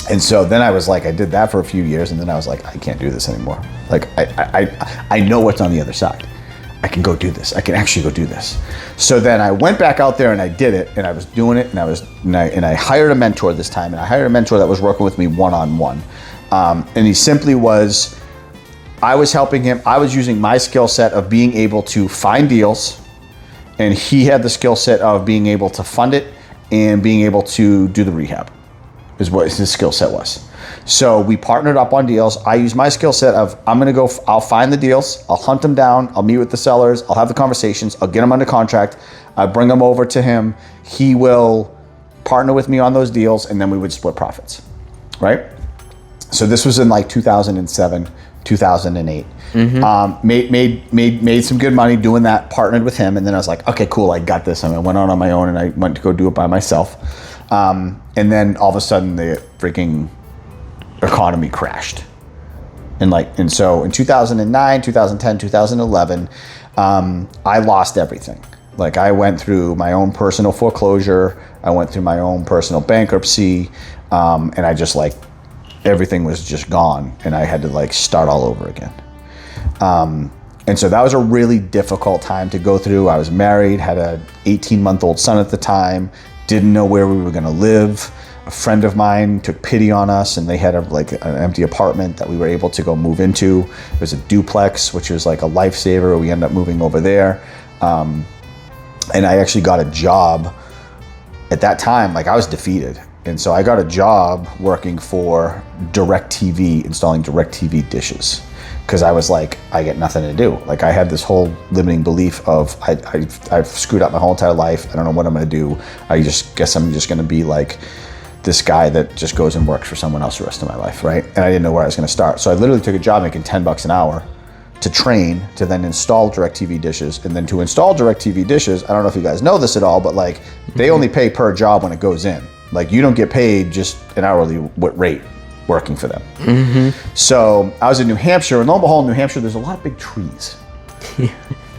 And so then I was like, I did that for a few years, and then I was like, I can't do this anymore. Like, I know what's on the other side. I can go do this. I can actually go do this. So then I went back out there and I did it, and I was doing it, and I hired a mentor this time, and I hired a mentor that was working with me one-on-one. And he simply was, I was helping him. I was using my skill set of being able to find deals, and he had the skill set of being able to fund it and being able to do the rehab, is what his skill set was. So we partnered up on deals. I used my skill set of, I'll find the deals, I'll hunt them down, I'll meet with the sellers, I'll have the conversations, I'll get them under contract, I bring them over to him, he will partner with me on those deals, and then we would split profits, right? So this was in like 2007, 2008. Made some good money doing that, partnered with him, and then I was like, okay, cool, I got this. And I went on my own, and I went to go do it by myself. And then all of a sudden the freaking economy crashed. And so in 2009, 2010, 2011, I lost everything. Like I went through my own personal foreclosure. I went through my own personal bankruptcy. And I just everything was just gone, and I had to start all over again. And so that was a really difficult time to go through. I was married, had a 18-month-old son at the time, didn't know where we were gonna live. A friend of mine took pity on us, and they had an empty apartment that we were able to go move into. It was a duplex, which was like a lifesaver. We ended up moving over there. And I actually got a job at that time. I was defeated. And so I got a job working for DirecTV, installing DirecTV dishes. Because I was like, I get nothing to do. I had this whole limiting belief of I've screwed up my whole entire life. I don't know what I'm gonna do. I just guess I'm just gonna be like this guy that just goes and works for someone else the rest of my life, right? And I didn't know where I was gonna start. So I literally took a job making $10 an hour to train, to then install DirecTV dishes. And then to install DirecTV dishes, I don't know if you guys know this at all, but they only pay per job when it goes in. You don't get paid just an hourly rate working for them. Mm-hmm. So I was in New Hampshire, and lo and behold, in New Hampshire, there's a lot of big trees.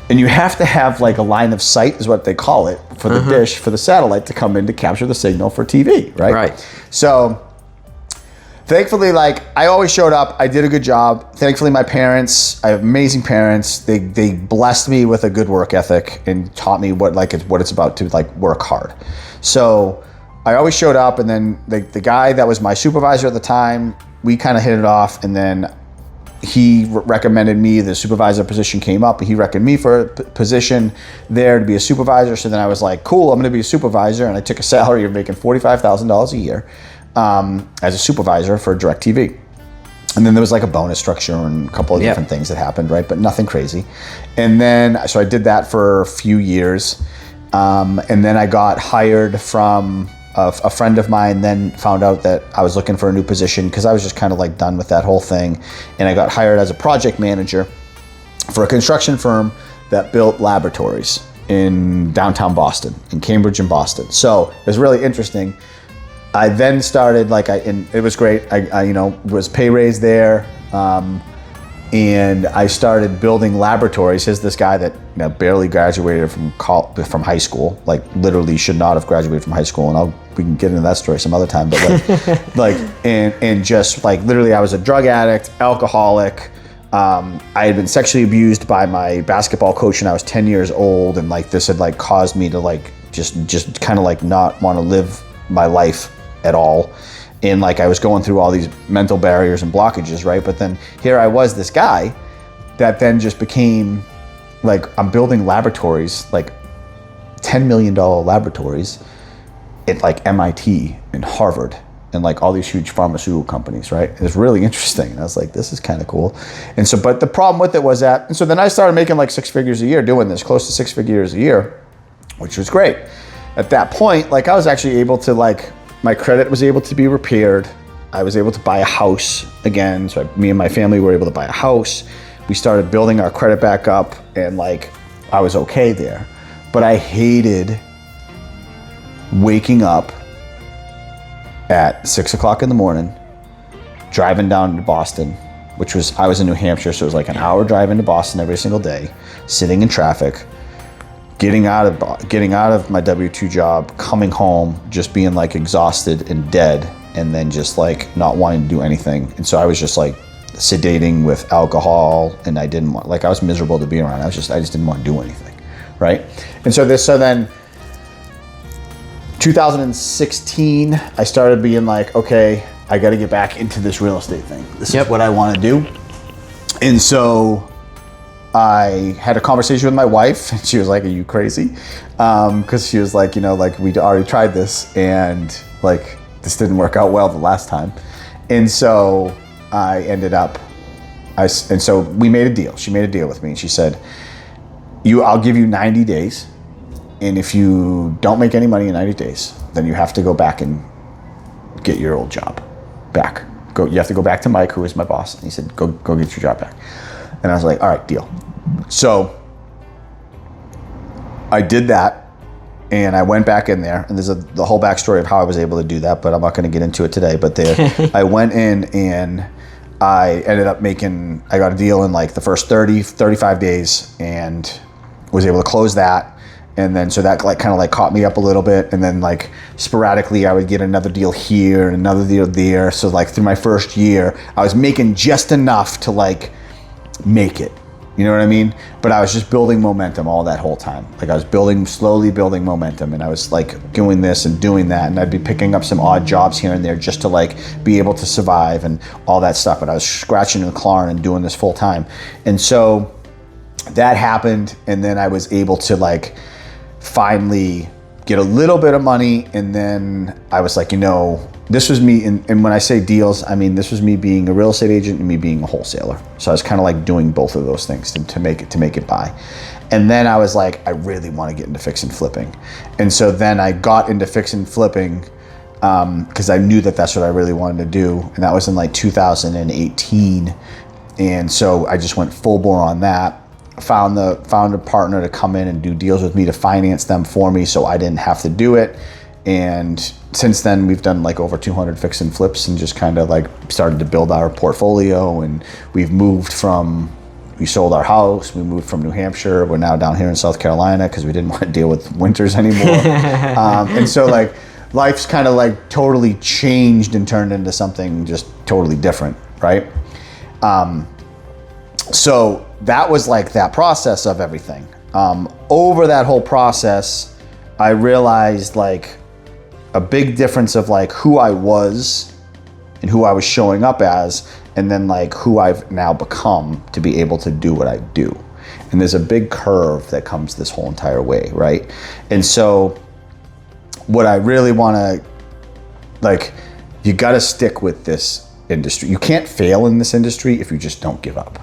And you have to have a line of sight, is what they call it, for the dish, for the satellite to come in to capture the signal for TV, right? Right. So thankfully, I always showed up. I did a good job. Thankfully, my parents, I have amazing parents. They blessed me with a good work ethic and taught me what it's about to work hard. So I always showed up, and then the guy that was my supervisor at the time, we kind of hit it off, and then he recommended me. The supervisor position came up, and he recommended me for a position there to be a supervisor. So then I was like, cool, I'm going to be a supervisor, and I took a salary of making $45,000 a year as a supervisor for DirecTV. And then there was a bonus structure and a couple of different things that happened, right? But nothing crazy. And then, so I did that for a few years. And then I got hired from a friend of mine, then found out that I was looking for a new position because I was just kind of like done with that whole thing. And I got hired as a project manager for a construction firm that built laboratories in downtown Boston, in Cambridge and Boston. So it was really interesting. I then started and it was great. I was pay raised there. And I started building laboratories. Here's this guy that barely graduated from high school, like literally should not have graduated from high school. And we can get into that story some other time. But and just like literally, I was a drug addict, alcoholic. I had been sexually abused by my basketball coach when I was 10 years old, and like this had like caused me to like just kind of like not want to live my life at all. And like I was going through all these mental barriers and blockages, right? But then here I was, this guy that then just became like, I'm building laboratories, like $10 million laboratories at like MIT and Harvard and like all these huge pharmaceutical companies, right? It was really interesting. And I was like, this is kind of cool. And so, but the problem with it was that, and so then I started making like 6 figures a year doing this, close to 6 figures a year, which was great. At that point, like I was actually able to like, my credit was able to be repaired. I was able to buy a house again. So me and my family were able to buy a house. We started building our credit back up, and like I was okay there. But I hated waking up at 6 o'clock in the morning, driving down to Boston, I was in New Hampshire, so it was like an hour drive into Boston every single day, sitting in traffic, getting out of my W-2 job, coming home, just being like exhausted and dead, and then just like not wanting to do anything. And so I was just like sedating with alcohol, and I was miserable to be around. I just didn't want to do anything, right? And so then 2016, I started being like, okay, I got to get back into this real estate thing. This is what I want to do. And so I had a conversation with my wife, and she was like, are you crazy? Because she was like, like we'd already tried this, and like this didn't work out well the last time. And so so we made a deal. She made a deal with me, and she said, I'll give you 90 days. And if you don't make any money in 90 days, then you have to go back and get your old job back. You have to go back to Mike, who was my boss. And he said, go get your job back. And I was like, all right, deal. So I did that, and I went back in there, and there's the whole backstory of how I was able to do that, but I'm not going to get into it today. But I went in, and I ended up I got a deal in like the first 35 days, and was able to close that. And then, so that like kind of like caught me up a little bit. And then like sporadically I would get another deal here and another deal there. So like through my first year, I was making just enough to like make it, you know what I mean? But I was just building momentum all that whole time. Like I was slowly building momentum, and I was like doing this and doing that. And I'd be picking up some odd jobs here and there just to like be able to survive and all that stuff. But I was scratching and clawing and doing this full time. And so that happened. And then I was able to like finally get a little bit of money. And then I was like, this was me. And when I say deals, I mean, this was me being a real estate agent and me being a wholesaler. So I was kind of like doing both of those things to make it by. And then I was like, I really want to get into fix and flipping. And so then I got into fix and flipping because I knew that that's what I really wanted to do. And that was in like 2018. And so I just went full bore on that. Found a partner to come in and do deals with me to finance them for me, so I didn't have to do it. And since then we've done like over 200 fix and flips, and just kind of like started to build our portfolio. And we sold our house, we moved from New Hampshire, we're now down here in South Carolina because we didn't want to deal with winters anymore. And so like life's kind of like totally changed and turned into something just totally different, right? So that was like that process of everything. Over that whole process, I realized like a big difference of like who I was and who I was showing up as, and then like who I've now become to be able to do what I do. And there's a big curve that comes this whole entire way, right? And so what I really want to, like, you got to stick with this industry. You can't fail in this industry if you just don't give up,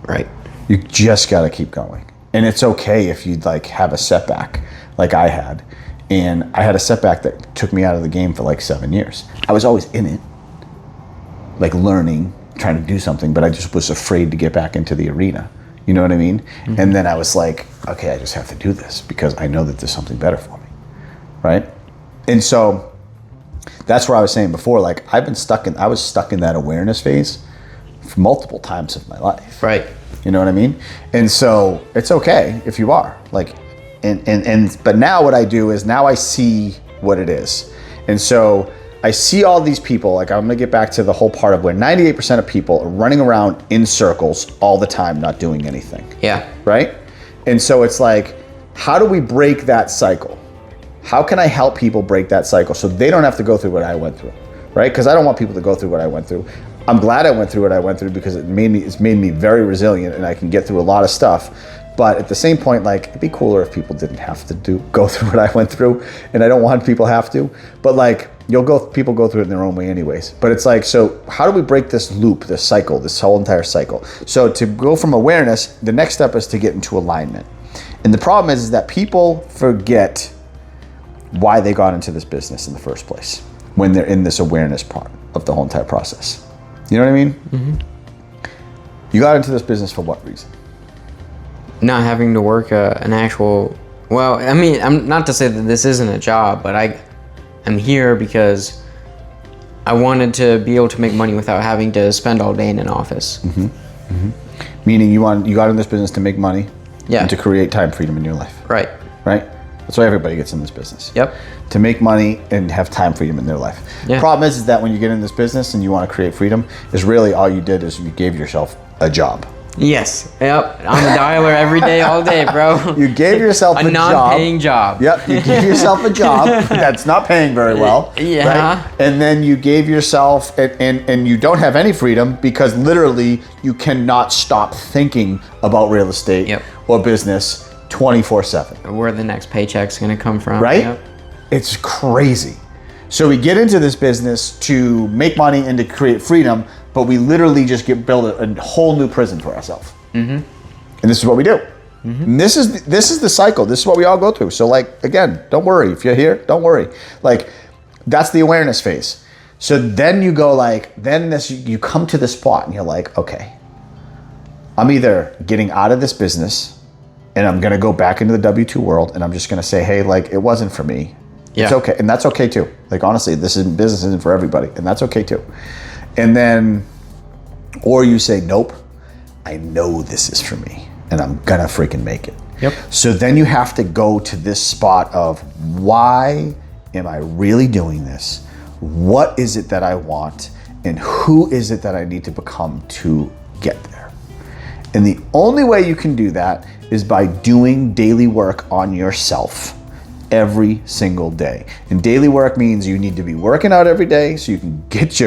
right? You just got to keep going. And it's okay if you like have a setback, like I had. And I had a setback that took me out of the game for like 7 years. I was always in it, like learning, trying to do something, but I just was afraid to get back into the arena. You know what I mean? Mm-hmm. And then I was like, okay, I just have to do this because I know that there's something better for me, right? And so that's where I was saying before, like I was stuck in that awareness phase for multiple times of my life. Right. You know what I mean? And so it's okay if you are like, but now what I do is now I see what it is. And so I see all these people, like I'm gonna get back to the whole part of where 98% of people are running around in circles all the time, not doing anything. Yeah. Right? And so it's like, how do we break that cycle? How can I help people break that cycle so they don't have to go through what I went through, right? Because I don't want people to go through what I went through. I'm glad I went through what I went through because it's made me very resilient and I can get through a lot of stuff. But at the same point, like it'd be cooler if people didn't have to go through what I went through, and I don't want people have to. But like people go through it in their own way anyways. But it's like, so how do we break this loop, this cycle, this whole entire cycle? So to go from awareness, the next step is to get into alignment. And the problem is that people forget why they got into this business in the first place when they're in this awareness part of the whole entire process. You know what I mean? Mm-hmm. You got into this business for what reason? Not having to work an actual, well, I mean, I'm not to say that this isn't a job, but I'm here because I wanted to be able to make money without having to spend all day in an office. Mm-hmm. Mm-hmm. Meaning you got in this business to make money, and to create time freedom in your life. Right. Right? That's why everybody gets in this business. Yep. To make money and have time freedom in their life. Yeah. The problem is that when you get in this business and you want to create freedom, is really all you did is you gave yourself a job. Yes. Yep. I'm a dialer every day, all day, bro. You gave yourself a non-paying job. Yep. You gave yourself a job that's not paying very well. Yeah. Right? And then you gave yourself, and you don't have any freedom because literally you cannot stop thinking about real estate or business 24/7. Where the next paycheck's gonna come from. Right? Yep. It's crazy. So we get into this business to make money and to create freedom, but we literally just build a whole new prison for ourselves. Mm-hmm. And this is what we do. Mm-hmm. And this is the cycle. This is what we all go through. So like, again, don't worry. If you're here, don't worry. Like, that's the awareness phase. So then you go like, you come to this spot and you're like, okay, I'm either getting out of this business and I'm gonna go back into the W-2 world and I'm just gonna say, hey, like, it wasn't for me. Yeah. It's okay. And that's okay too. Like, honestly, business isn't for everybody, and that's okay too. And then, or you say, nope, I know this is for me and I'm gonna freaking make it. Yep. So then you have to go to this spot of, why am I really doing this? What is it that I want? And who is it that I need to become to get there? And the only way you can do that is by doing daily work on yourself every single day. And daily work means you need to be working out every day so you can get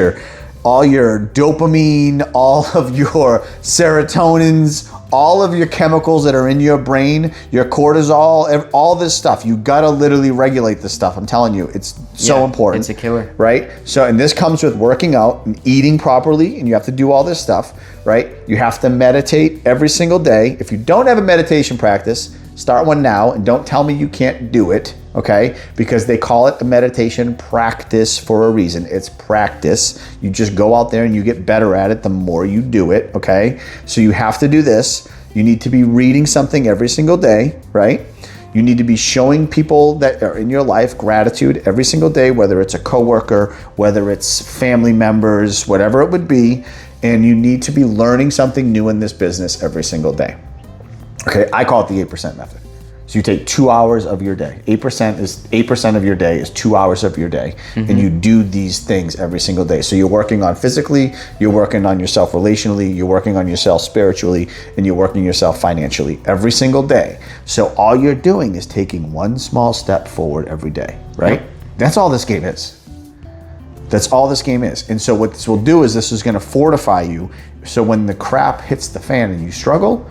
all your dopamine, all of your serotonins, all of your chemicals that are in your brain, your cortisol, all this stuff. You gotta literally regulate this stuff. I'm telling you, it's so important. It's a killer. Right? So, and this comes with working out and eating properly, and you have to do all this stuff, right? You have to meditate every single day. If you don't have a meditation practice, start one now, and don't tell me you can't do it, okay? Because they call it a meditation practice for a reason. It's practice. You just go out there and you get better at it the more you do it, okay? So you have to do this. You need to be reading something every single day, right? You need to be showing people that are in your life gratitude every single day, whether it's a coworker, whether it's family members, whatever it would be, and you need to be learning something new in this business every single day. Okay, I call it the 8% method. So you take 2 hours of your day. 8% of your day is 2 hours of your day. Mm-hmm. And you do these things every single day. So you're working on physically, you're working on yourself relationally, you're working on yourself spiritually, and you're working yourself financially every single day. So all you're doing is taking one small step forward every day, right? Yep. That's all this game is. That's all this game is. And so what this will do is this is gonna fortify you. So when the crap hits the fan and you struggle,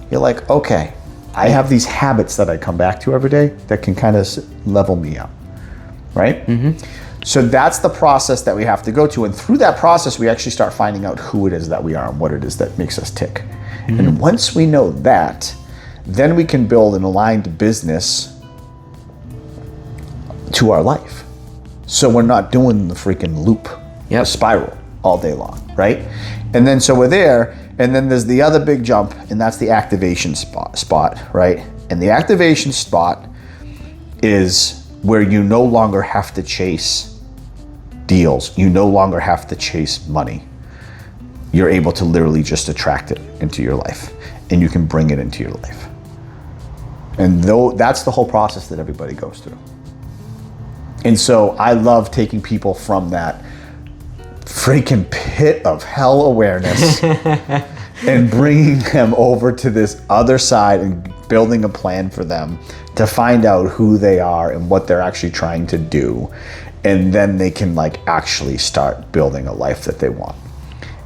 you're like, okay, I have these habits that I come back to every day that can kind of level me up, right? Mm-hmm. So that's the process that we have to go to. And through that process, we actually start finding out who it is that we are and what it is that makes us tick. Mm-hmm. And once we know that, then we can build an aligned business to our life. So we're not doing the freaking loop, Yep. the spiral all day long, right? And then so we're there, and then there's the other big jump, and that's the activation spot, right? And the activation spot is where you no longer have to chase deals. You no longer have to chase money. You're able to literally just attract it into your life, and you can bring it into your life. And that's the whole process that everybody goes through. And so I love taking people from that freaking pit of hell awareness and bringing them over to this other side and building a plan for them to find out who they are and what they're actually trying to do. And then they can like actually start building a life that they want.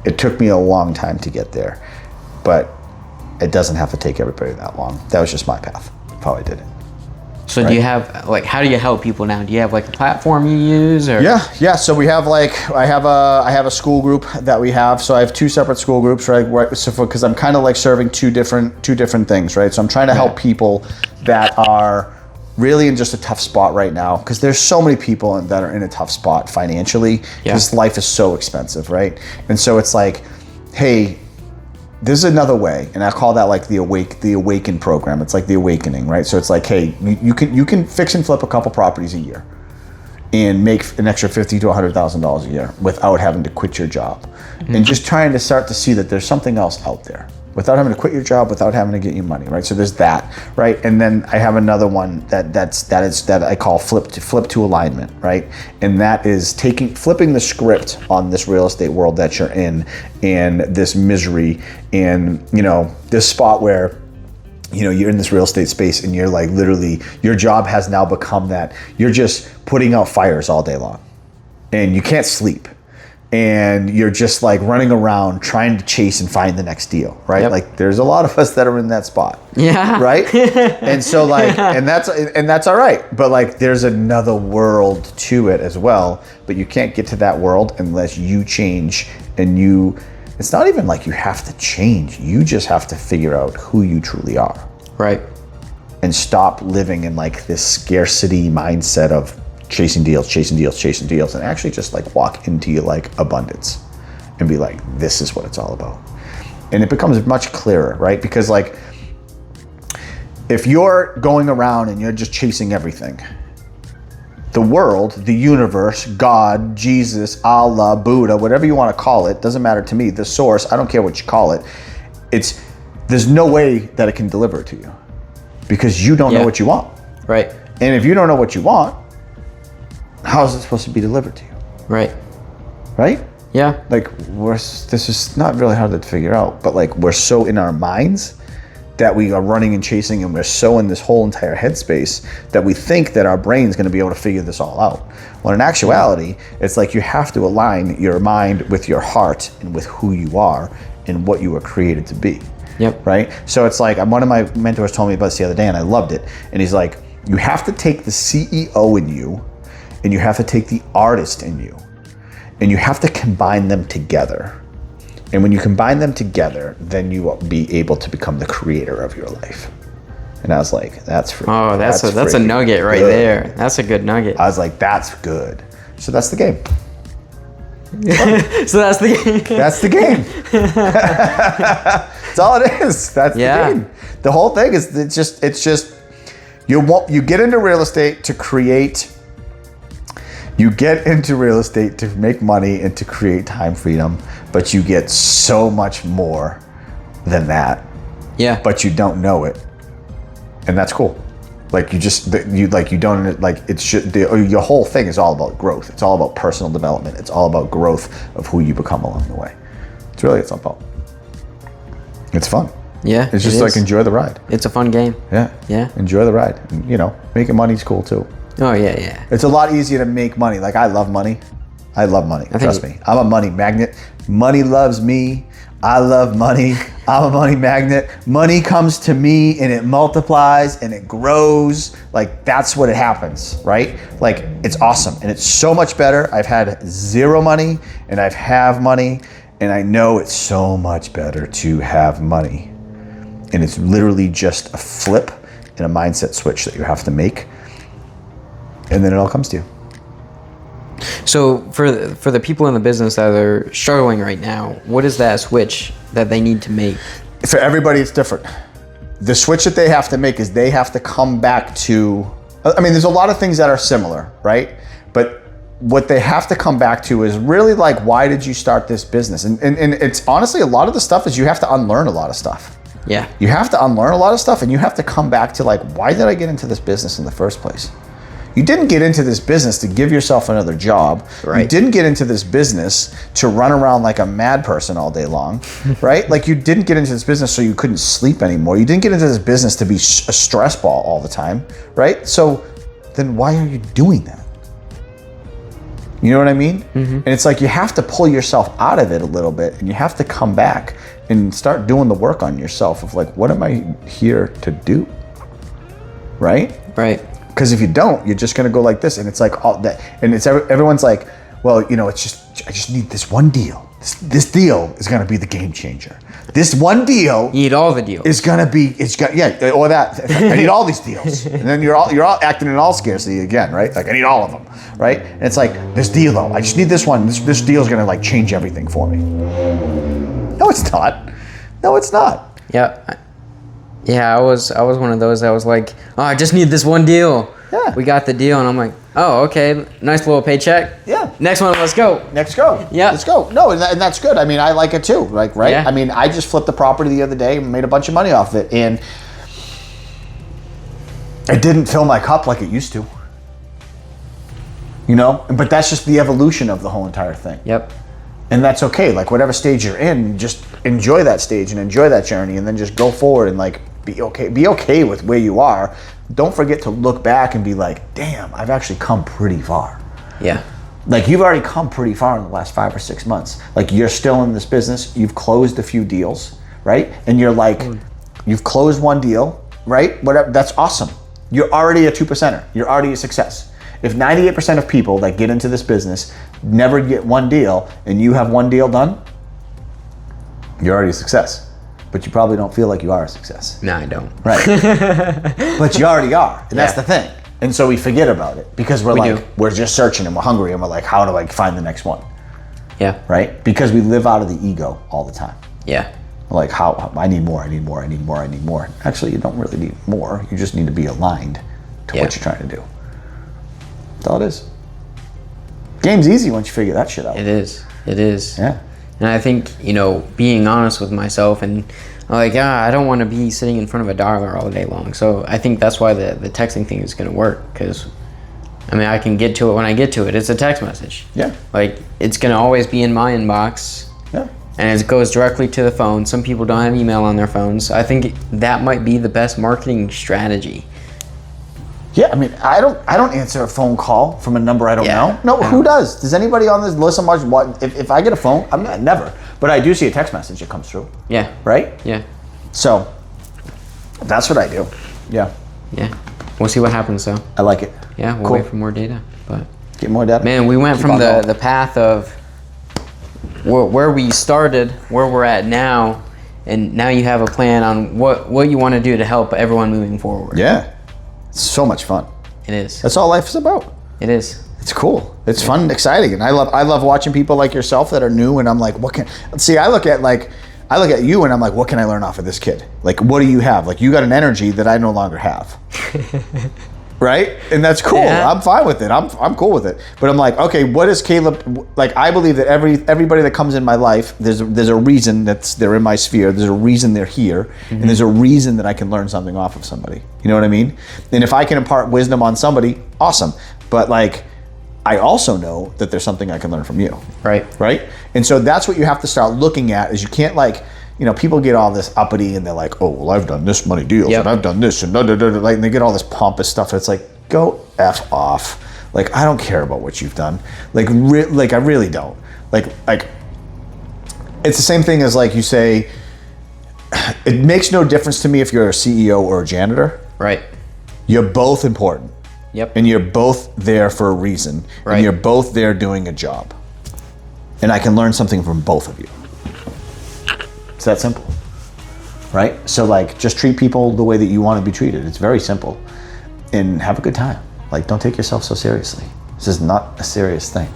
It took me a long time to get there, but it doesn't have to take everybody that long. That was just my path of how I did it. So Right. do you have like, how do you help people now? Do you have like a platform you use, or? Yeah. So we have like, I have a school group that we have. So I have two separate school groups, right? So because I'm kind of like serving two different things, right? So I'm trying to help people that are really in just a tough spot right now, because there's so many people that are in a tough spot financially, because life is so expensive, right? And so it's like, hey, there's another way, and I call that like the Awaken program. It's like the awakening, right? So it's like, hey, you can fix and flip a couple properties a year and make an extra $50,000 to $100,000 a year without having to quit your job, and just trying to start to see that there's something else out there without having to quit your job, without having to get you money, right? So there's that, right? And then I have another one that I call flip to alignment, right? And that is flipping the script on this real estate world that you're in, and this misery, and this spot where you're in this real estate space, and you're like, literally your job has now become that you're just putting out fires all day long, and you can't sleep. And you're just like running around trying to chase and find the next deal, right? Yep. Like there's a lot of us that are in that spot. Yeah. Right? And so like, and that's all right. But like there's another world to it as well. But you can't get to that world unless you change, and it's not even like you have to change. You just have to figure out who you truly are. Right. And stop living in like this scarcity mindset of chasing deals, and actually just like walk into like abundance and be like, this is what it's all about. And it becomes much clearer, right? Because like, if you're going around and you're just chasing everything, the world, the universe, God, Jesus, Allah, Buddha, whatever you want to call it, doesn't matter to me, the source, I don't care what you call it, there's no way that it can deliver it to you, because you don't know what you want. Right. And if you don't know what you want, how is it supposed to be delivered to you? Right. Right? Yeah. Like this is not really hard to figure out, but like we're so in our minds that we are running and chasing, and we're so in this whole entire headspace that we think that our brain's going to be able to figure this all out. When in actuality, it's like you have to align your mind with your heart and with who you are and what you were created to be. Yep. Right? So it's like, one of my mentors told me about this the other day, and I loved it. And he's like, you have to take the CEO in you, and you have to take the artist in you, and you have to combine them together. And when you combine them together, then you will be able to become the creator of your life. And I was like, that's a nugget right there. That's a good nugget. I was like, that's good. So that's the game. So that's the game. That's the game. That's all it is. That's the game. The whole thing is, it's just you get into real estate to create. You get into real estate to make money and to create time freedom, but you get so much more than that. Yeah. But you don't know it, and that's cool. Like your whole thing is all about growth. It's all about personal development. It's all about growth of who you become along the way. It's really it's all about. It's fun. Yeah. It's just like, enjoy the ride. It's a fun game. Yeah. Yeah. Enjoy the ride. And, making money's cool too. Oh yeah, yeah. It's a lot easier to make money. Like, I love money. Trust me. I'm a money magnet. Money loves me. I love money. I'm a money magnet. Money comes to me and it multiplies and it grows. Like, that's what it happens, right? Like, it's awesome. And it's so much better. I've had zero money and I've have money, and I know it's so much better to have money. And it's literally just a flip and a mindset switch that you have to make. and then it all comes to you. So for the people in the business that are struggling right now, what is that switch that they need to make? For everybody, it's different. The switch that they have to make is they have to come back to, I mean, there's a lot of things that are similar, right? But what they have to come back to is really like, why did you start this business? And it's honestly, a lot of the stuff is you have to unlearn a lot of stuff. Yeah. You have to unlearn a lot of stuff, and you have to come back to like, why did I get into this business in the first place? You didn't get into this business to give yourself another job. Right. You didn't get into this business to run around like a mad person all day long, right? Like you didn't get into this business so you couldn't sleep anymore. You didn't get into this business to be a stress ball all the time, right? So then why are you doing that? You know what I mean? Mm-hmm. And it's like you have to pull yourself out of it a little bit, and you have to come back and start doing the work on yourself of like, what am I here to do? Right? Right. Because if you don't, you're just gonna go like this, and it's like all that, and it's everyone's like, well, you know, it's just, I just need this one deal. This deal is gonna be the game changer. This one deal, You need all the deals. is gonna be, or that. I need all these deals, and then you're all acting in all scarcity again, right? Like I need all of them, right? And it's like this deal though. I just need this one. This deal is gonna like change everything for me. No, it's not. No, it's not. Yeah. Yeah, I was one of those that was like, oh, I just need this one deal. Yeah. We got the deal, and I'm like, oh, okay, nice little paycheck. Yeah. Next one, let's go. Next go. Yeah. Let's go. No, and that's good. I mean, I like it too. Like, right? Yeah. I mean, I just flipped the property the other day and made a bunch of money off it, and it didn't fill my cup like it used to. You know? But that's just the evolution of the whole entire thing. Yep. And that's okay. Like, whatever stage you're in, just enjoy that stage and enjoy that journey, and then just go forward and like be okay. Be okay with where you are. Don't forget to look back and be like, damn, I've actually come pretty far. Yeah. Like you've already come pretty far in the last 5 or 6 months. Like you're still in this business. You've closed a few deals, right? And you're like, you've closed one deal, right? Whatever. That's awesome. You're already a 2%er. You're already a success. If 98% of people that get into this business never get one deal, and you have one deal done, you're already a success. But you probably don't feel like you are a success. No, I don't. Right. But you already are. And that's the thing. And so we forget about it because we're just searching and we're hungry and we're like, how do I find the next one? Yeah. Right? Because we live out of the ego all the time. Yeah. Like how I need more, I need more, I need more, I need more. Actually, you don't really need more. You just need to be aligned to what you're trying to do. That's all it is. Game's easy once you figure that shit out. It is. It is. Yeah. And I think, you know, being honest with myself and like, I don't want to be sitting in front of a dollar all day long. So I think that's why the texting thing is going to work, because I mean, I can get to it when I get to it. It's a text message. Yeah. Like, it's going to always be in my inbox. Yeah. And it goes directly to the phone. Some people don't have email on their phones. I think that might be the best marketing strategy. Yeah, I mean, I don't answer a phone call from a number I don't know. No, Yeah. who does? Does anybody on this list of much? What if I get a phone? I'm not, never, but I do see a text message that comes through. Yeah. Right. Yeah. So that's what I do. Yeah. Yeah. We'll see what happens, though. I like it. Yeah, we'll wait for more data. But get more data. man, we went Keep from on going. the path of where we started, where we're at now, and now you have a plan on what you want to do to help everyone moving forward. Yeah. It's so much fun. It is. That's all life is about. It is. It's cool. It's fun and exciting, and I love watching people like yourself that are new. And I'm like, I look at you, and I'm like, what can I learn off of this kid? Like, what do you have? Like, you got an energy that I no longer have. Right? And that's cool. Yeah. I'm fine with it. I'm cool with it. But I'm like, okay, what is Kalib like? I believe that everybody that comes in my life, there's a reason they're in my sphere. There's a reason they're here, and there's a reason that I can learn something off of somebody. You know what I mean? And if I can impart wisdom on somebody, awesome. But like, I also know that there's something I can learn from you. Right. Right? And so that's what you have to start looking at. Is you can't like, you know, people get all this uppity and they're like, oh, well, I've done this many deals and I've done this and like, and they get all this pompous stuff. It's like, go F off. Like, I don't care about what you've done. Like I really don't. Like it's the same thing as like you say, it makes no difference to me if you're a CEO or a janitor. Right. You're both important. Yep. And you're both there for a reason. Right. And you're both there doing a job. And I can learn something from both of you. It's that simple. Right? So like, just treat people the way that you want to be treated. It's very simple. And have a good time. Like, don't take yourself so seriously. This is not a serious thing.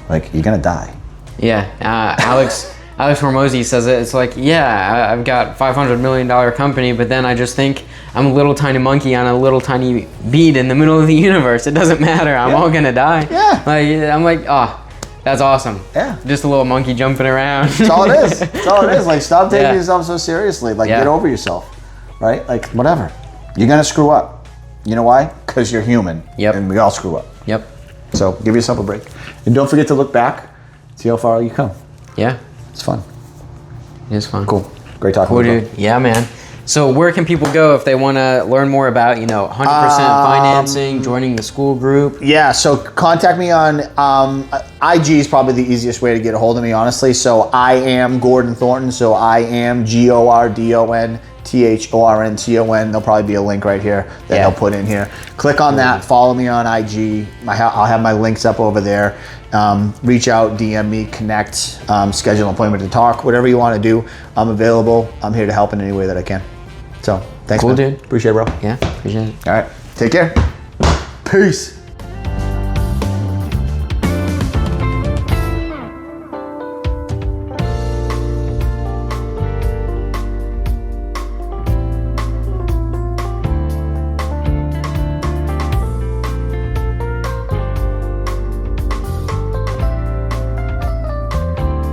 Like, you're gonna die. Yeah, Alex Hormozy says it. It's like, yeah, I've got $500 million company, but then I just think I'm a little tiny monkey on a little tiny bead in the middle of the universe. It doesn't matter. I'm all gonna die. Yeah. Like, I'm like, oh, that's awesome. Yeah. Just a little monkey jumping around. That's all it is. That's all it is. Like, stop taking yourself so seriously. Like, get over yourself, right? Like, whatever. You're gonna screw up. You know why? Because you're human. Yep. And we all screw up. Yep. So give yourself a break. And don't forget to look back, see how far you come. Yeah. It's fun. It is fun. Cool. Great talking Cool, to you. dude. Yeah, man. So where can people go if they want to learn more about, 100% financing, joining the Skool group? Yeah, so contact me on IG is probably the easiest way to get a hold of me, honestly. So I am Gordon Thornton. So I am GORDON THORNTON. There'll probably be a link right here that they'll put in here. Click on that. Follow me on IG. I'll have my links up over there. Reach out, DM me, connect, schedule an appointment to talk. Whatever you want to do, I'm available. I'm here to help in any way that I can. So thanks, Cool, man. dude. Appreciate it, bro. Yeah, appreciate it. All right. Take care. Peace.